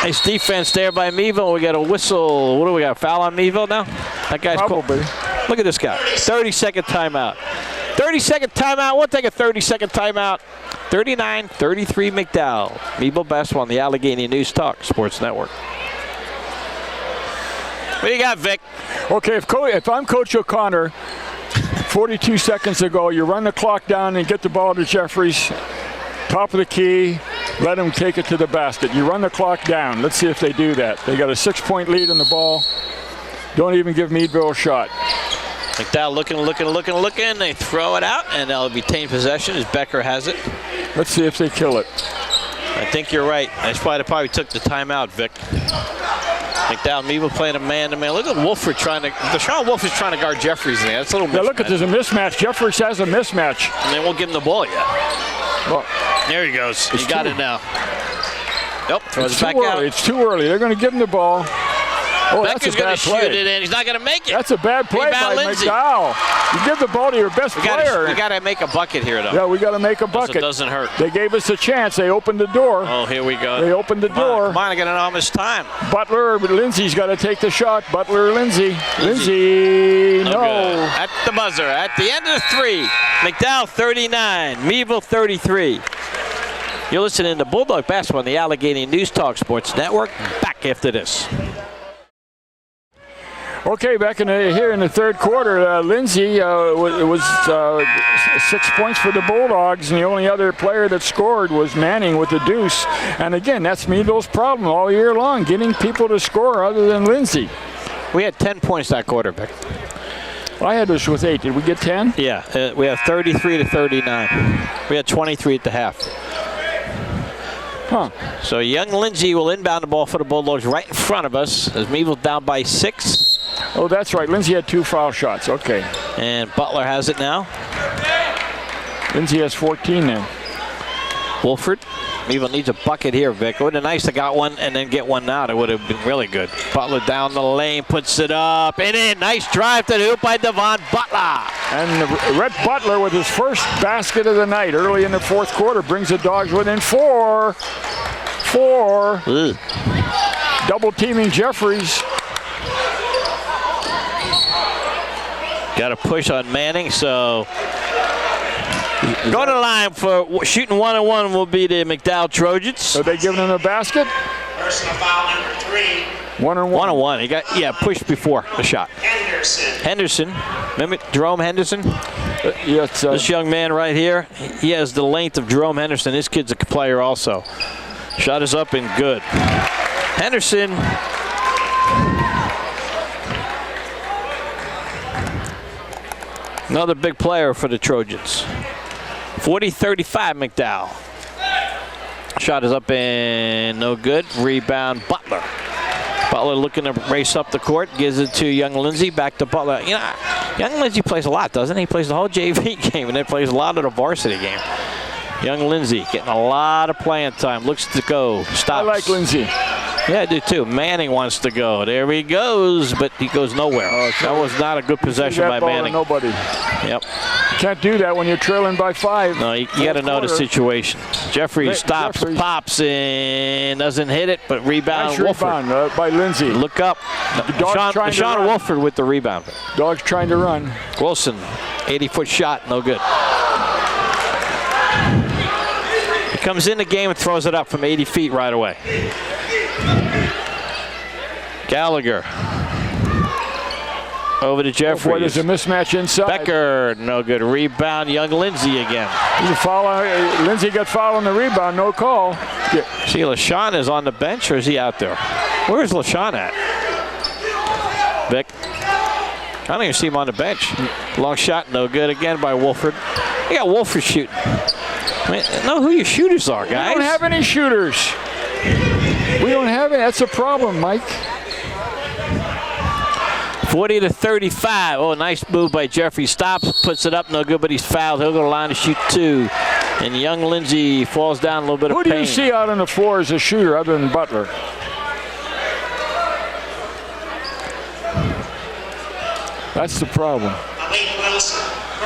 Nice defense there by Meadville. We got a whistle. What do we got? Foul on Meadville now? That guy's probably. Cool. Look at this guy. 30-second timeout. 30-second timeout. We'll take a 30-second timeout. 39-33 McDowell. Meadville basketball on the Allegheny News Talk Sports Network. What do you got, Vic? Okay, if I'm Coach O'Connor, 42 seconds ago, you run the clock down and get the ball to Jeffries, top of the key, let him take it to the basket. You run the clock down. Let's see if they do that. They got a 6-point lead in the ball. Don't even give Meadville a shot. McDowell looking. They throw it out, and they'll retain possession as Becker has it. Let's see if they kill it. I think you're right. That's why they probably took the timeout, Vic. McDowell, Meadville playing a man-to-man. Look at Wolford Deshaun Wolf is trying to guard Jeffries in there. That's a little mismatch. Yeah, look at there's a mismatch. Jeffries has a mismatch. And they won't give him the ball yet. Well, there he goes. He got it now. Nope, throws it back early. out. It's too early. They're going to give him the ball. Oh, Becker's going to shoot it, and he's not going to make it. That's a bad play by Lindsay. McDowell. You give the ball to your best player. We got to make a bucket here, though. Yeah, we got to make a bucket. It doesn't hurt. They gave us a chance. They opened the door. Oh, here we go. They opened the door. Come on, I got to know how much time. Lindsay's got to take the shot. Lindsay, no. At the buzzer, at the end of the 3. McDowell 39, Meadville 33. You're listening to Bulldog Basketball on the Allegheny News Talk Sports Network. Back after this. Okay, back here in the third quarter, Lindsay was 6 points for the Bulldogs, and the only other player that scored was Manning with the deuce. And again, that's Meadville's problem all year long, getting people to score other than Lindsay. We had 10 points that quarter, Vic. I had us with 8. Did we get 10? Yeah, we have 33-39. We had 23 at the half. Huh. So young Lindsay will inbound the ball for the Bulldogs right in front of us as Meadville down by 6. Oh, that's right. Lindsay had 2 foul shots. Okay. And Butler has it now. Lindsay has 14 then. Wolford. Meadville needs a bucket here, Vic. It would have been nice to got one and then get one out. It would have been really good. Butler down the lane, puts it up and in. Nice drive to the hoop by Devon Butler. And Rhett Butler with his first basket of the night early in the 4th quarter brings the Dogs within 4. Ugh. Double teaming Jeffries. Got a push on Manning, so going to the line for shooting 1-on-1 will be the McDowell Trojans. Are they giving him a basket? Personal foul number 3. 1-on-1. 1-on-1. He got pushed before the shot. Henderson. Remember Jerome Henderson? Yes. This young man right here, he has the length of Jerome Henderson. This kid's a player also. Shot is up and good. Henderson. Another big player for the Trojans. 40-35 McDowell. Shot is up and no good. Rebound Butler. Butler looking to race up the court. Gives it to young Lindsay. Back to Butler. You know, young Lindsay plays a lot, doesn't he? He plays the whole JV game and then plays a lot of the varsity game. Young Lindsay getting a lot of playing time. Looks to go. Stops. I like Lindsay. Yeah, I do too. Manning wants to go. There he goes, but he goes nowhere. That was not a good possession by Manning. Nobody. Yep. Can't do that when you're trailing by 5. No, you got to know the situation. Jeffries stops, pops, and doesn't hit it, but rebound. Nice Wolford. rebound by Lindsay. Look up. Sean Wolford with the rebound. Dogs trying to run. Wilson, 80-foot shot, no good. He comes in the game and throws it up from 80 feet right away. Gallagher. Over to Jeffries. Boy, there's a mismatch inside. Becker, no good. Rebound, young Lindsay again. Lindsay got fouled on the rebound, no call. Yeah. See, LaShawn is on the bench, or is he out there? Where's LaShawn at? Vic? I don't even see him on the bench. Long shot, no good again by Wolford. You got Wolford shooting. I mean, know who your shooters are, guys. We don't have any shooters. We don't have any. That's a problem, Mike. 40-35. Oh, nice move by Jeffrey. Stops, puts it up, no good, but he's fouled. He'll go to the line to shoot 2. And young Lindsay falls down a little bit of pain. Who do you see out on the floor as a shooter other than Butler? That's the problem.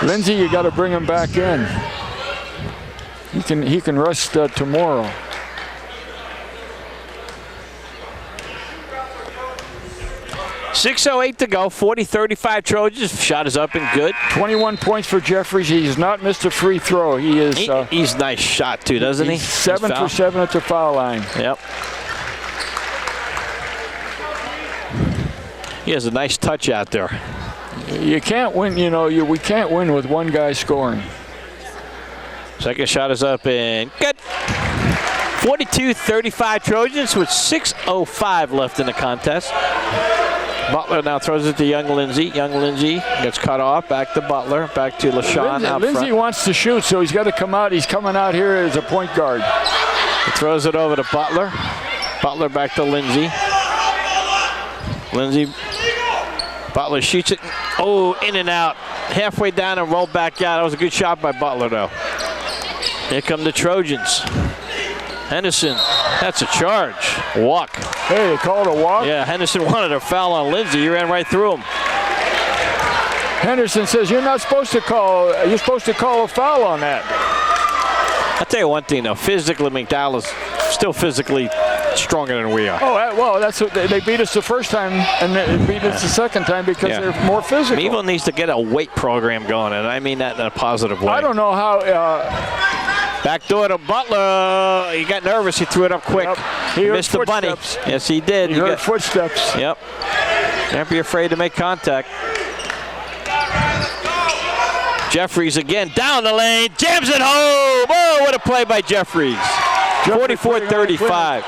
Lindsay, you got to bring him back in. He can rest tomorrow. .608 to go, 40-35 Trojans. Shot is up and good. 21 points for Jeffries. He's not missed a free throw. He is. He's nice shot too, doesn't he? 7 for 7 at the foul line. Yep. He has a nice touch out there. You can't win, we can't win with one guy scoring. Second shot is up and good. 42-35 Trojans with 6:05 left in the contest. Butler now throws it to young Lindsay. Young Lindsay gets cut off. Back to Butler. Back to LaShawn out Lindsay front. wants to shoot, so he's got to come out. He's coming out here as a point guard. He throws it over to Butler. Butler back to Lindsay. Lindsay. Butler shoots it. Oh, in and out. Halfway down and rolled back out. That was a good shot by Butler, though. Here come the Trojans. Henderson, that's a charge. Walk. Hey, they called a walk? Yeah, Henderson wanted a foul on Lindsay. He ran right through him. Henderson says you're supposed to call a foul on that. I'll tell you one thing, though. Physically, McDowell is still physically stronger than we are. Oh, well, that's what they beat us the first time, and they beat us the second time because they're more physical. Meadville needs to get a weight program going, and I mean that in a positive way. I don't know how. Backdoor to Butler. He got nervous. He threw it up quick. Yep. He missed the bunny. Yes, he did. He heard footsteps. Yep. Can't be afraid to make contact. Jeffries again down the lane. Jams it home. Oh, what a play by Jeffries. 44-35.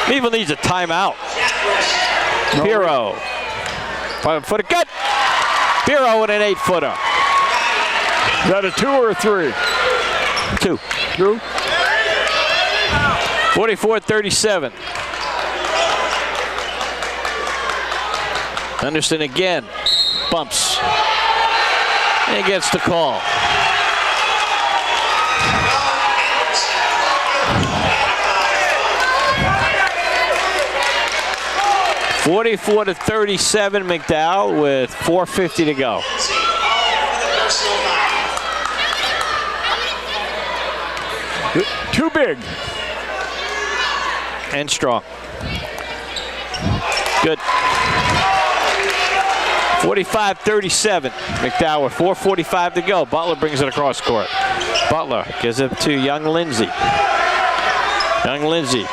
Meadville needs a timeout. Piro. 5-footer cut. Piro with an 8-footer. Is that a 2 or a 3? 2. 44-37. Henderson again. Bumps. And gets the call. (44-37) McDowell with 4:50 to go. Too big. And strong. Good. 45-37. McDowell with 4:45 to go. Butler brings it across court. Butler gives it to young Lindsay. Young Lindsay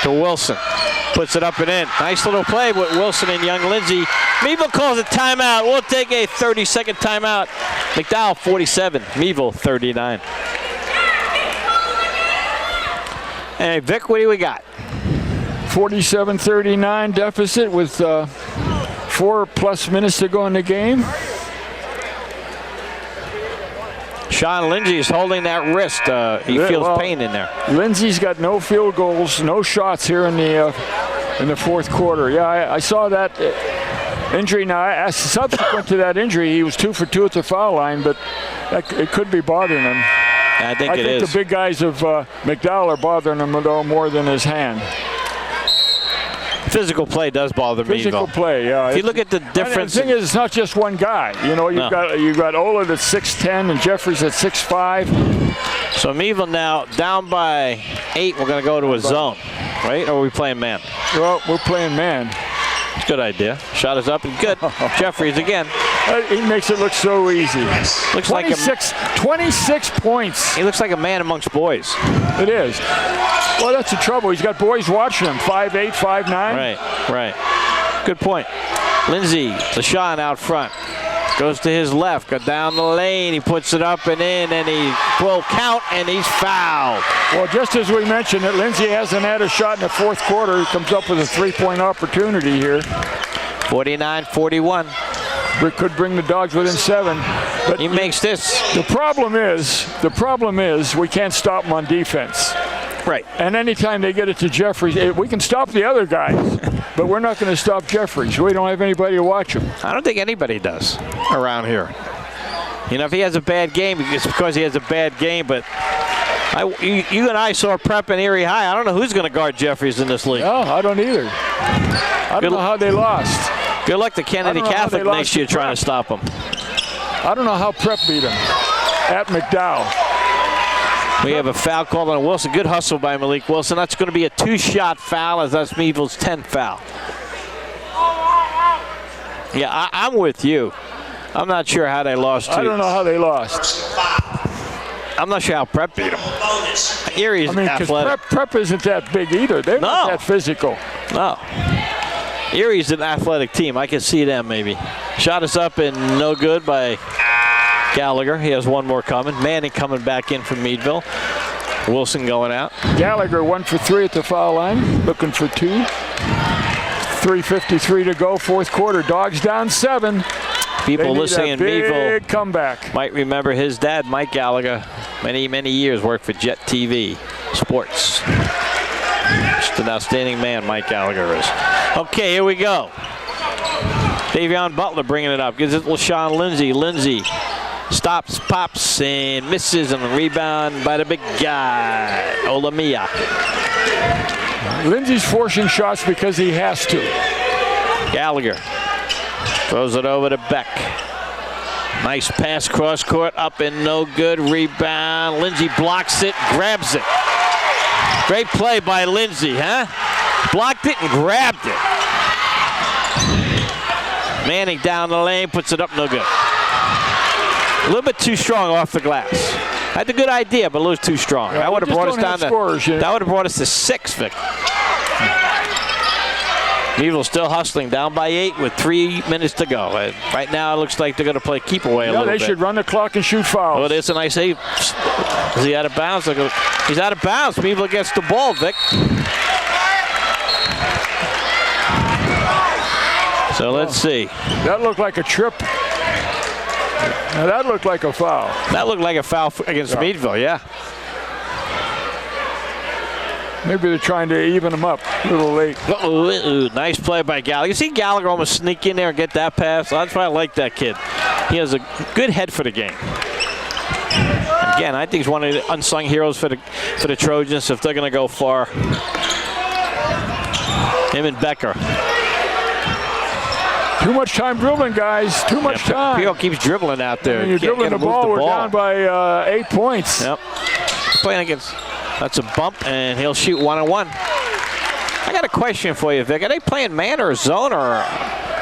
to Wilson. Puts it up and in. Nice little play with Wilson and young Lindsay. Meadville calls a timeout. We'll take a 30-second timeout. McDowell 47, Meadville 39. Hey, Vic, what do we got? 47-39 deficit with 4+ minutes to go in the game. Sean Lindsay is holding that wrist. He feels pain in there. Lindsay's got no field goals, no shots here in the fourth quarter. Yeah, I saw that injury. Now, subsequent to that injury, he was 2 for 2 at the foul line, but it could be bothering him. I think the big guys of McDowell are bothering him though more than his hand. Physical play does bother me. Physical play, yeah. If you look at the difference. The thing is, it's not just one guy. You know, you've got Ola that's 6'10" and Jeffries at 6'5". So Meadville now down by 8. We're going to go to a zone, right? Or are we playing man? Well, we're playing man. Good idea. Shot is up and good. Jeffries again. He makes it look so easy. Looks 26 points. He looks like a man amongst boys. It is. Well, that's the trouble. He's got boys watching him. 5'8", 5'9". Right. Good point. Lindsay, LaShawn out front. Goes to his left, go down the lane. He puts it up and in, and he will count, and he's fouled. Well, just as we mentioned that Lindsay hasn't had a shot in the fourth quarter, he comes up with a three-point opportunity here. 49-41. We could bring the Dogs within 7. But he makes this. The problem is we can't stop them on defense. Right. And anytime they get it to Jeffries, we can stop the other guys, but we're not going to stop Jeffries. We don't have anybody to watch him. I don't think anybody does around here. You know, if he has a bad game, it's because he has a bad game, but you and I saw Prep and Erie High. I don't know who's going to guard Jeffries in this league. No, I don't either. I don't know how they lost. Good luck to Kennedy Catholic next year trying to stop him. I don't know how Prep beat him at McDowell. We have a foul called on Wilson. Good hustle by Malik Wilson. That's going to be a 2-shot foul, as that's Meadville's 10th foul. Yeah, I'm with you. I'm not sure how they lost. I don't know how they lost. I'm not sure how Prep beat them. Erie's athletic. Prep isn't that big either. They're not that physical. No. Erie's an athletic team. I can see them maybe. Shot is up and no good by Gallagher. He has one more coming. Manning coming back in from Meadville. Wilson going out. Gallagher 1 for 3 at the foul line. Looking for 2. 3:53 to go, fourth quarter. Dogs down 7. People listening in Meadville comeback. Might remember his dad, Mike Gallagher, many years worked for Jet TV Sports. Just an outstanding man, Mike Gallagher is. Okay, here we go. Davion Butler bringing it up. Gives it to LaShawn Lindsay. Lindsay stops, pops, and misses on the rebound by the big guy, Olamia. Lindsay's forcing shots because he has to. Gallagher throws it over to Beck. Nice pass cross court, up and no good. Rebound. Lindsay blocks it, grabs it. Great play by Lindsay, huh? Blocked it and grabbed it. Manning down the lane, puts it up, no good. A little bit too strong off the glass. Had a good idea, but a little too strong. Yeah, that would have brought us down to scores, that would have brought us to 6, Vic. Meadville still hustling, down by 8 with 3 minutes to go. Right now, it looks like they're going to play keep away a little bit. They should run the clock and shoot fouls. Oh, there's a nice save. Is he out of bounds? He's out of bounds. Meadville gets the ball, Vic. So let's see. That looked like a trip. Now that looked like a foul. That looked like a foul against Meadville, yeah. Maybe they're trying to even them up a little late. Nice play by Gallagher. You see Gallagher almost sneak in there and get that pass. That's why I like that kid. He has a good head for the game. Again, I think he's one of the unsung heroes for the Trojans if they're going to go far. Him and Becker. Too much time dribbling, guys. Too much time. Pio keeps dribbling out there. And you're dribbling the ball. We're down by 8 points. Yep. Playing against. That's a bump, and he'll shoot 1-on-1. I got a question for you, Vic. Are they playing man or zone or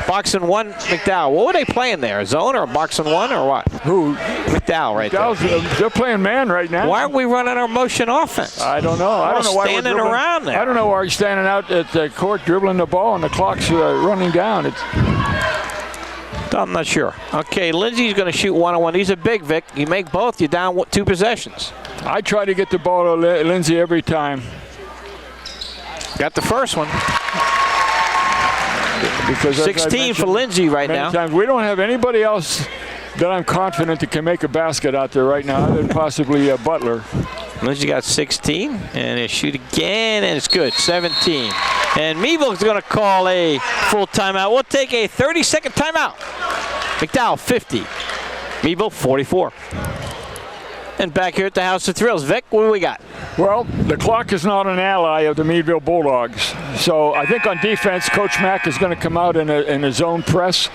box and one? McDowell. What were they playing there? Zone or box and one or what? Who? McDowell right there. They're playing man right now. Why are we running our motion offense? I don't know. I don't know why we're standing around there. I don't know why he's standing out at the court dribbling the ball and the clock's running down. I'm not sure. Okay, Lindsay's going to shoot 1-on-1. He's a big, Vic. You make both, you're down 2 possessions. I try to get the ball to Lindsay every time. Got the first one. Because 16 for Lindsay right now. We don't have anybody else that I'm confident that can make a basket out there right now, other than possibly Butler. Lindsay got 16, and they shoot again, and it's good, 17. And Meadville's going to call a full timeout. We'll take a 30-second timeout. McDowell, 50. Meadville, 44. And back here at the House of Thrills. Vic, what do we got? Well, the clock is not an ally of the Meadville Bulldogs. So I think on defense, Coach Mack is going to come out in a zone press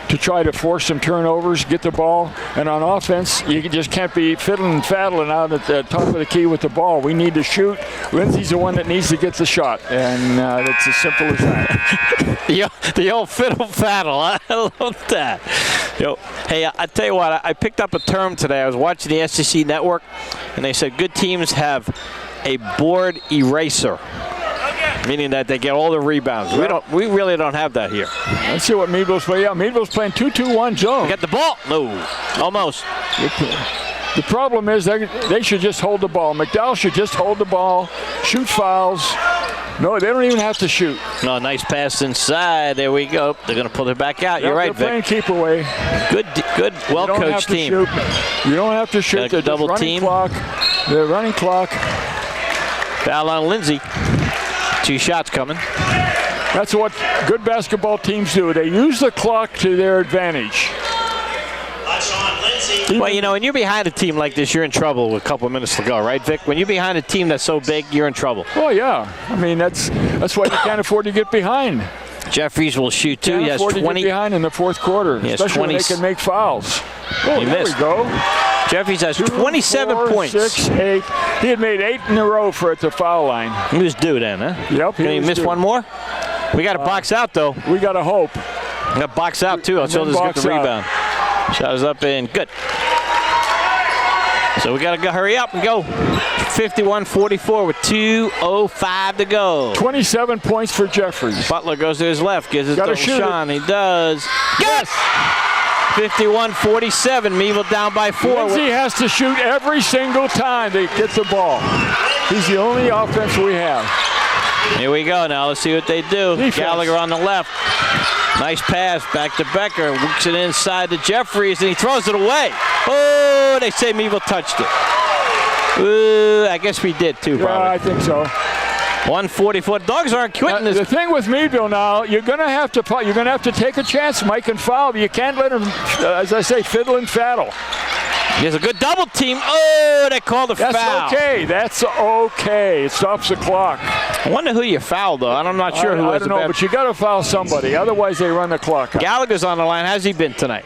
to try to force some turnovers, get the ball. And on offense, you just can't be fiddling and faddling out at the top of the key with the ball. We need to shoot. Lindsay's the one that needs to get the shot. And it's as simple as that. the old fiddle faddle. I love that. Hey, I tell you what, I picked up a term today. I was watching the SEC Network, and they said good teams have a board eraser. Meaning that they get all the rebounds. We really don't have that here. Let's see what Meadville's playing. Yeah, Meadville's playing 2-2-1 zone. We got the ball. No, almost. The problem is they should just hold the ball. McDowell should just hold the ball, shoot fouls. No, they don't even have to shoot. No, nice pass inside. There we go. They're going to pull it back out. You're right, Vic. They're playing keep away. Good, well-coached team. You don't have to shoot. They're double running team. Clock. They're running clock. Foul on Lindsay. 2 shots coming. That's what good basketball teams do. They use the clock to their advantage. Well, you know, when you're behind a team like this, you're in trouble with a couple of minutes to go, right, Vic? When you're behind a team that's so big, you're in trouble. Oh, yeah. I mean, that's why you can't afford to get behind. Jeffries will shoot, too. He has 20. To get behind in the fourth quarter, especially when they can make fouls. Oh, there we go. Jeffries has 27 points. 6, 8. He had made 8 in a row at the foul line. He was due then, huh? Yep. Can he miss one more? We got to box out, though. We got to hope. We got to box out, too. Until this gets the rebound. Shot is up and good. So we got to hurry up and go. 51-44 with 2:05 to go. 27 points for Jeffries. Butler goes to his left, gives it to Sean. He does. Yes! 51-47. Meadville down by 4. Lindsay has to shoot every single time they get the ball. He's the only offense we have. Here we go now. Let's see what they do. Defense. Gallagher on the left. Nice pass back to Becker. Works it inside to Jeffries, and he throws it away. Oh, they say Meadville touched it. I guess we did too, probably. Yeah, I think so. 144. Dogs aren't quitting this. The thing with Meadville now, you're going to have to take a chance, Mike, and foul. You can't let him, as I say, fiddle and faddle. There's a good double team. Oh, they called the foul. That's okay. That's okay. It stops the clock. I wonder who you fouled, though. I'm not sure who. I don't know, but you got to foul somebody. Otherwise, they run the clock out. Gallagher's on the line. How's he been tonight?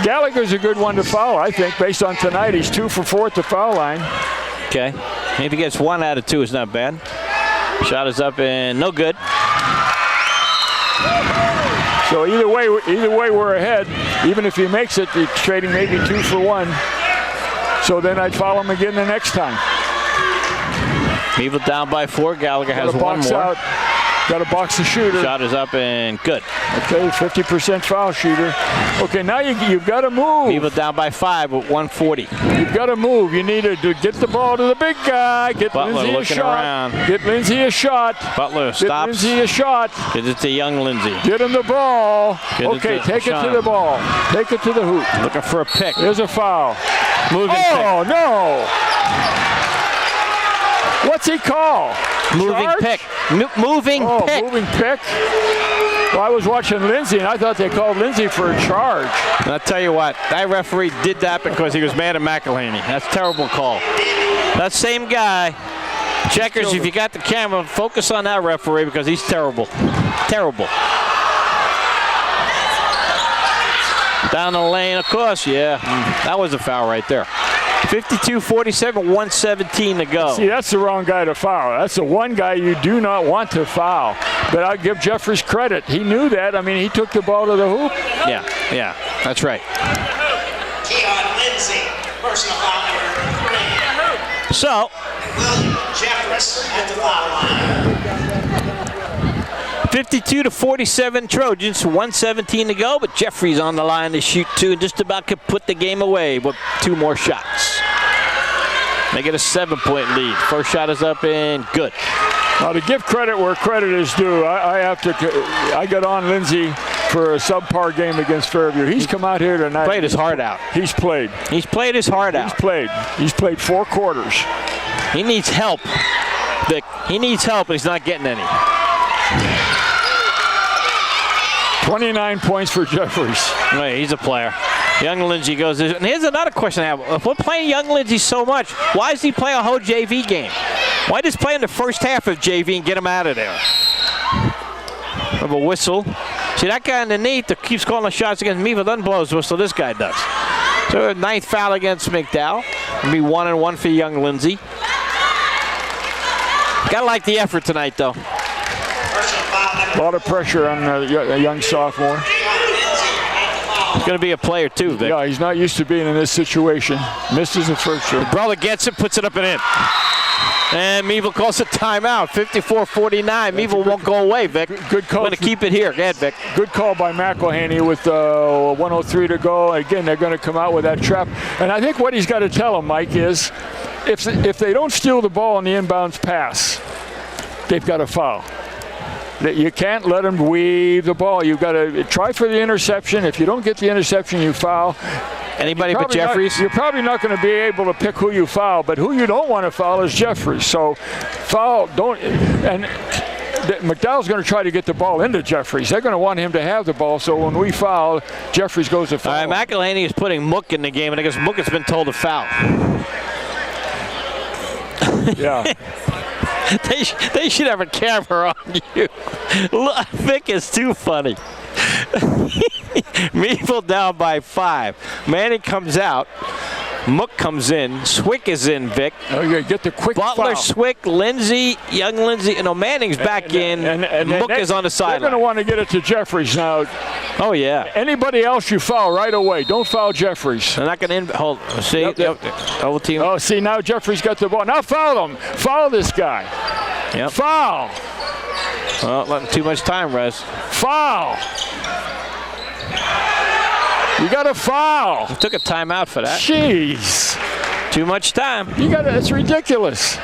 Gallagher's a good one to foul, I think, based on tonight. He's 2 for 4 at the foul line. Okay. If he gets 1 out of 2, it's not bad. Shot is up and no good. So either way, we're ahead. Even if he makes it, he's trading maybe 2 for 1. So then I'd foul him again the next time. Meadville down by 4. Gallagher has 1 more. Got to box the shooter. Shot is up and good. Okay, 50% foul shooter. Okay, now you've got to move. Meadville down by 5 with 140. You've got to move. You need to get the ball to the big guy. Get Butler Lindsay looking a shot. around. Get Lindsay a shot. Butler stops. Get Lindsay a shot. Gives it to young Lindsay. Get him the ball. Okay, take it to the ball. Take it to the hoop. Looking for a pick. There's a foul. Moving pick. Oh, no. What's he call? Moving Charge? pick. Moving pick. Moving pick. Well, I was watching Lindsay, and I thought they called Lindsay for a charge. And I'll tell you what, that referee did that because he was mad at McElhaney. That's a terrible call. That same guy, Checkers, if you got the camera, focus on that referee because he's terrible. Terrible. Down the lane, of course, yeah. That was a foul right there. 52-47, 1:17 to go. See, that's the wrong guy to foul. That's the one guy you do not want to foul. But I'll give Jeffries credit. He knew that. I mean, he took the ball to the hoop. Yeah, that's right. Keon Lindsay, personal foul number 3. So, William Jeffries at the foul line. 52-47 Trojans, 1:17 to go, but Jeffries on the line to shoot 2 and just about could put the game away with 2 more shots. They get a 7-point lead. First shot is up and good. Now, to give credit where credit is due, I got on Lindsay for a subpar game against Fairview. He's come out here tonight. Played his heart out. He's played. He's played his heart out. He's played 4 quarters. He needs help, Vic. He needs help, and he's not getting any. 29 points for Jeffries. Right, he's a player. Young Lindsay goes. And here's another question I have. If we're playing Young Lindsay so much, why does he play a whole JV game? Why just play in the first half of JV and get him out of there? Have a whistle. See, that guy underneath that keeps calling the shots against Meadville doesn't blow his whistle. This guy does. So, 9th foul against McDowell. It'll be 1-1 for Young Lindsay. Gotta like the effort tonight, though. A lot of pressure on a young sophomore. He's going to be a player, too, Vic. Yeah, he's not used to being in this situation. Misses the first shot. Brother gets it, puts it up and in. And Meadville calls a timeout, 54-49. Meadville won't go away, Vic. Good call. Going to keep it here. Go ahead, Vic. Good call by McElhaney with 1:03 to go. Again, they're going to come out with that trap. And I think what he's got to tell them, Mike, is if they don't steal the ball on the inbounds pass, they've got to foul. You can't let them weave the ball. You've got to try for the interception. If you don't get the interception, you foul. Anybody but Jeffries? You're probably not going to be able to pick who you foul, but who you don't want to foul is Jeffries. So foul, and McDowell's going to try to get the ball into Jeffries. They're going to want him to have the ball, so when we foul, Jeffries goes to foul. All right, McElhaney is putting Mook in the game, and I guess Mook has been told to foul. Yeah. They should have a camera on you. Look, Vic is too funny. Meadville down by 5. Manning comes out. Mook comes in. Swick is in, Vic. Oh, you get the quick Butler, foul. Swick, Lindsay, Young Lindsay. No, Manning's back in. And Mook is on the sideline. They're going to want to get it to Jeffries now. Oh, yeah. Anybody else you foul right away. Don't foul Jeffries. They're not going to hold. See? Yep. Whole team. Oh, see, now Jeffries got the ball. Now foul him. Foul this guy. Yep. Foul. Well, not too much time, Rez. Foul. You got to foul. Took a timeout for that. Jeez. Too much time. It's ridiculous.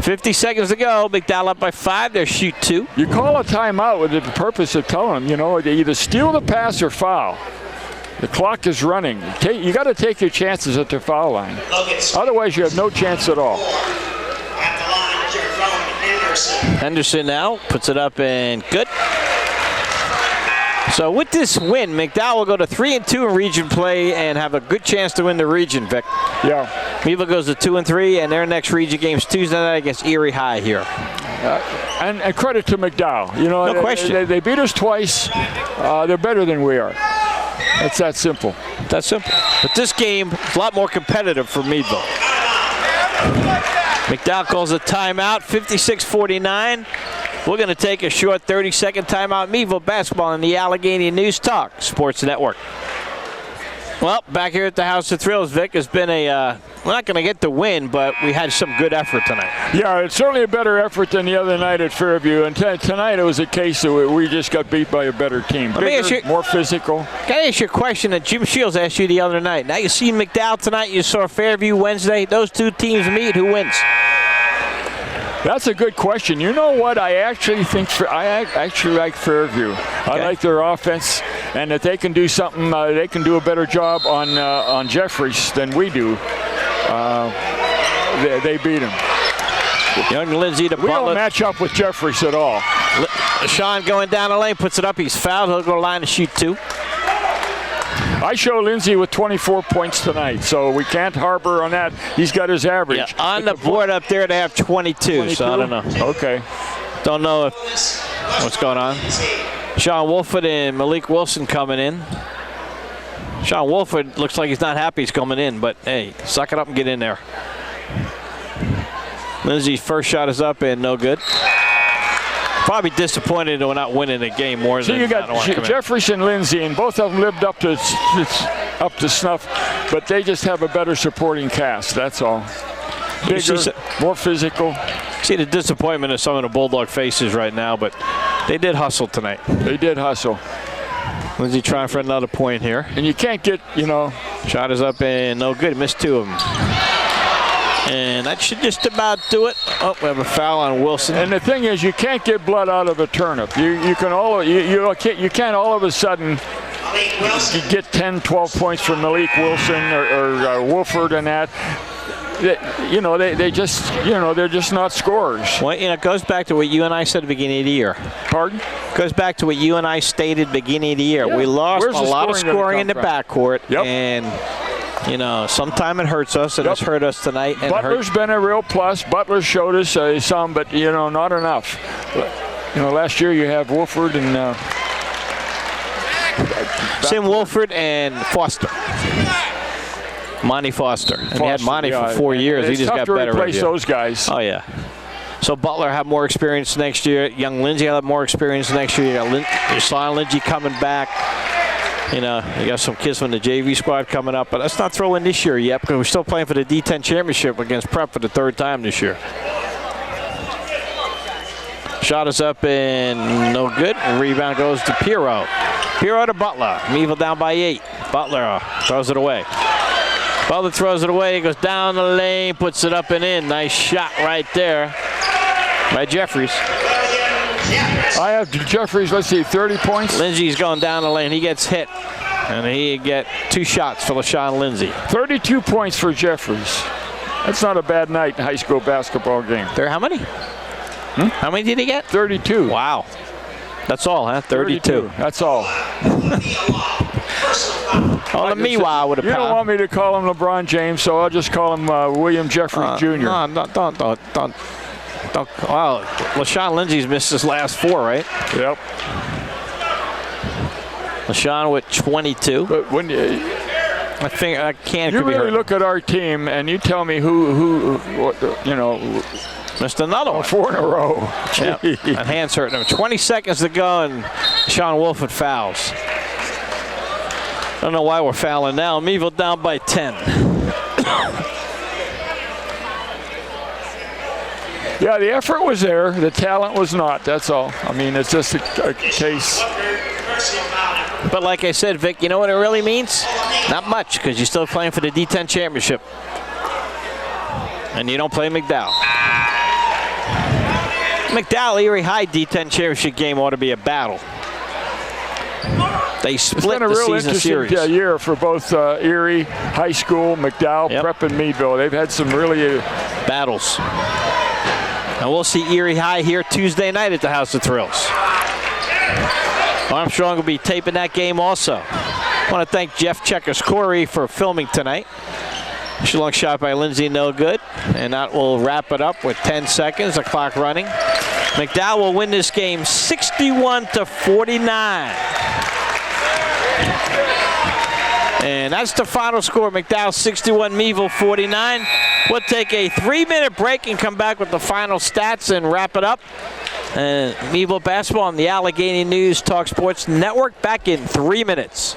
50 seconds to go. McDowell up by 5. They shoot 2. You call a timeout with the purpose of telling them, they either steal the pass or foul. The clock is running. You got to take your chances at the foul line. Otherwise, you have no chance at all. At the line, Jerome Henderson. Henderson now puts it up and good. So with this win, McDowell will go to 3-2 in region play and have a good chance to win the region, Vic. Yeah. Meadville goes to 2-3, and their next region game is Tuesday night against Erie High here. And credit to McDowell. No question. They beat us twice. They're better than we are. It's that simple. That's simple. But this game is a lot more competitive for Meadville. McDowell calls a timeout, 56-49. We're going to take a short 30-second timeout. Meadville basketball in the Allegheny News Talk Sports Network. Well, back here at the House of Thrills, Vic, has been we're not going to get the win, but we had some good effort tonight. Yeah, it's certainly a better effort than the other night at Fairview. And tonight it was a case that we just got beat by a better team. Bigger, more physical. Can I ask you a question that Jim Shields asked you the other night? Now you see McDowell tonight, you saw Fairview Wednesday. Those two teams meet, who wins? That's a good question. You know what? I actually like Fairview. Okay. I like their offense, and if they can do something, they can do a better job on Jeffries than we do. They beat him. Young Lindsay to We don't Butler. match up with Jeffries at all. Sean going down the lane, puts it up. He's fouled. He'll go to line to shoot 2. I show Lindsay with 24 points tonight, so we can't harbor on that. He's got his average. Yeah, on the board up there, they have 22, so I don't know. Okay. Don't know what's going on. Sean Wolford and Malik Wilson coming in. Sean Wolford looks like he's not happy he's coming in, but hey, suck it up and get in there. Lindsay's first shot is up and no good. Probably disappointed we're not winning the game more So than you got Jeffries and Lindsay, and both of them lived up to snuff, but they just have a better supporting cast. That's all. Bigger, more physical. See the disappointment of some of the Bulldog faces right now, but they did hustle tonight. They did hustle. Lindsay trying for another point here. And you can't get, Shot is up and no good. Missed 2 of them. And that should just about do it. Oh, we have a foul on Wilson. And the thing is, you can't get blood out of a turnip. You can't all of a sudden you get 10, 12 points from Malik Wilson or Wolford and that. They just, they're just not scorers. Well, it goes back to what you and I said at the beginning of the year. Pardon? Goes back to what you and I stated at the beginning of the year. Yeah. We lost Where's a lot of scoring in the backcourt. Yep. And, sometimes it hurts us, and it's hurt us tonight. And Butler's been a real plus. Butler showed us some, but, not enough. Last year you have Wolford and... Sim Wolford and Foster. Monty Foster. And he had Monty for 4 years. He just got better. It's tough to replace those guys. Oh, yeah. So Butler have more experience next year. Young Lindsay have more experience next year. You saw Lindsay coming back. You got some kids from the JV squad coming up. But let's not throw in this year yet because we're still playing for the D10 championship against Prep for the 3rd time this year. Shot is up and no good. Rebound goes to Pirro. Pirro to Butler. Meadville down by 8. Butler throws it away. Butler throws it away. He goes down the lane, puts it up and in. Nice shot right there by Jeffries. I have Jeffries, 30 points. Lindsay's going down the lane. He gets hit. And he get 2 shots for LaShawn Lindsay. 32 points for Jeffries. That's not a bad night in a high school basketball game. There, how many? How many did he get? 32. Wow. That's all, huh? 32. That's all. Oh, the Miwa with a You don't want me to call him LeBron James, so I'll just call him William Jeffries Jr. No, don't. Wow, LaShawn Lindsay's missed his last 4, right? Yep. LaShawn with 22. But when I think I can't. You really look at our team and you tell me who missed another one. 4 in a row. Yep. That hand's hurting him. 20 seconds to go, and Sean Wolford fouls. I don't know why we're fouling now. Meadville down by 10. Yeah, the effort was there. The talent was not. That's all. I mean, it's just a case. But like I said, Vic, you know what it really means? Not much, because you're still playing for the D10 championship. And you don't play McDowell. McDowell Erie High D10 championship game ought to be a battle. They split the season series. It's been a real interesting year for both Erie High School, McDowell, Prep, and Meadville. They've had some really battles. And we'll see Erie High here Tuesday night at the House of Thrills. Armstrong will be taping that game also. I want to thank Jeff Checkers-Corey for filming tonight. Long shot by Lindsay, no good. And that will wrap it up with 10 seconds, the clock running. McDowell will win this game 61-49. And that's the final score. McDowell 61, Meadville 49. We'll take a 3-minute break and come back with the final stats and wrap it up. Meadville basketball on the Allegheny News Talk Sports Network back in 3 minutes.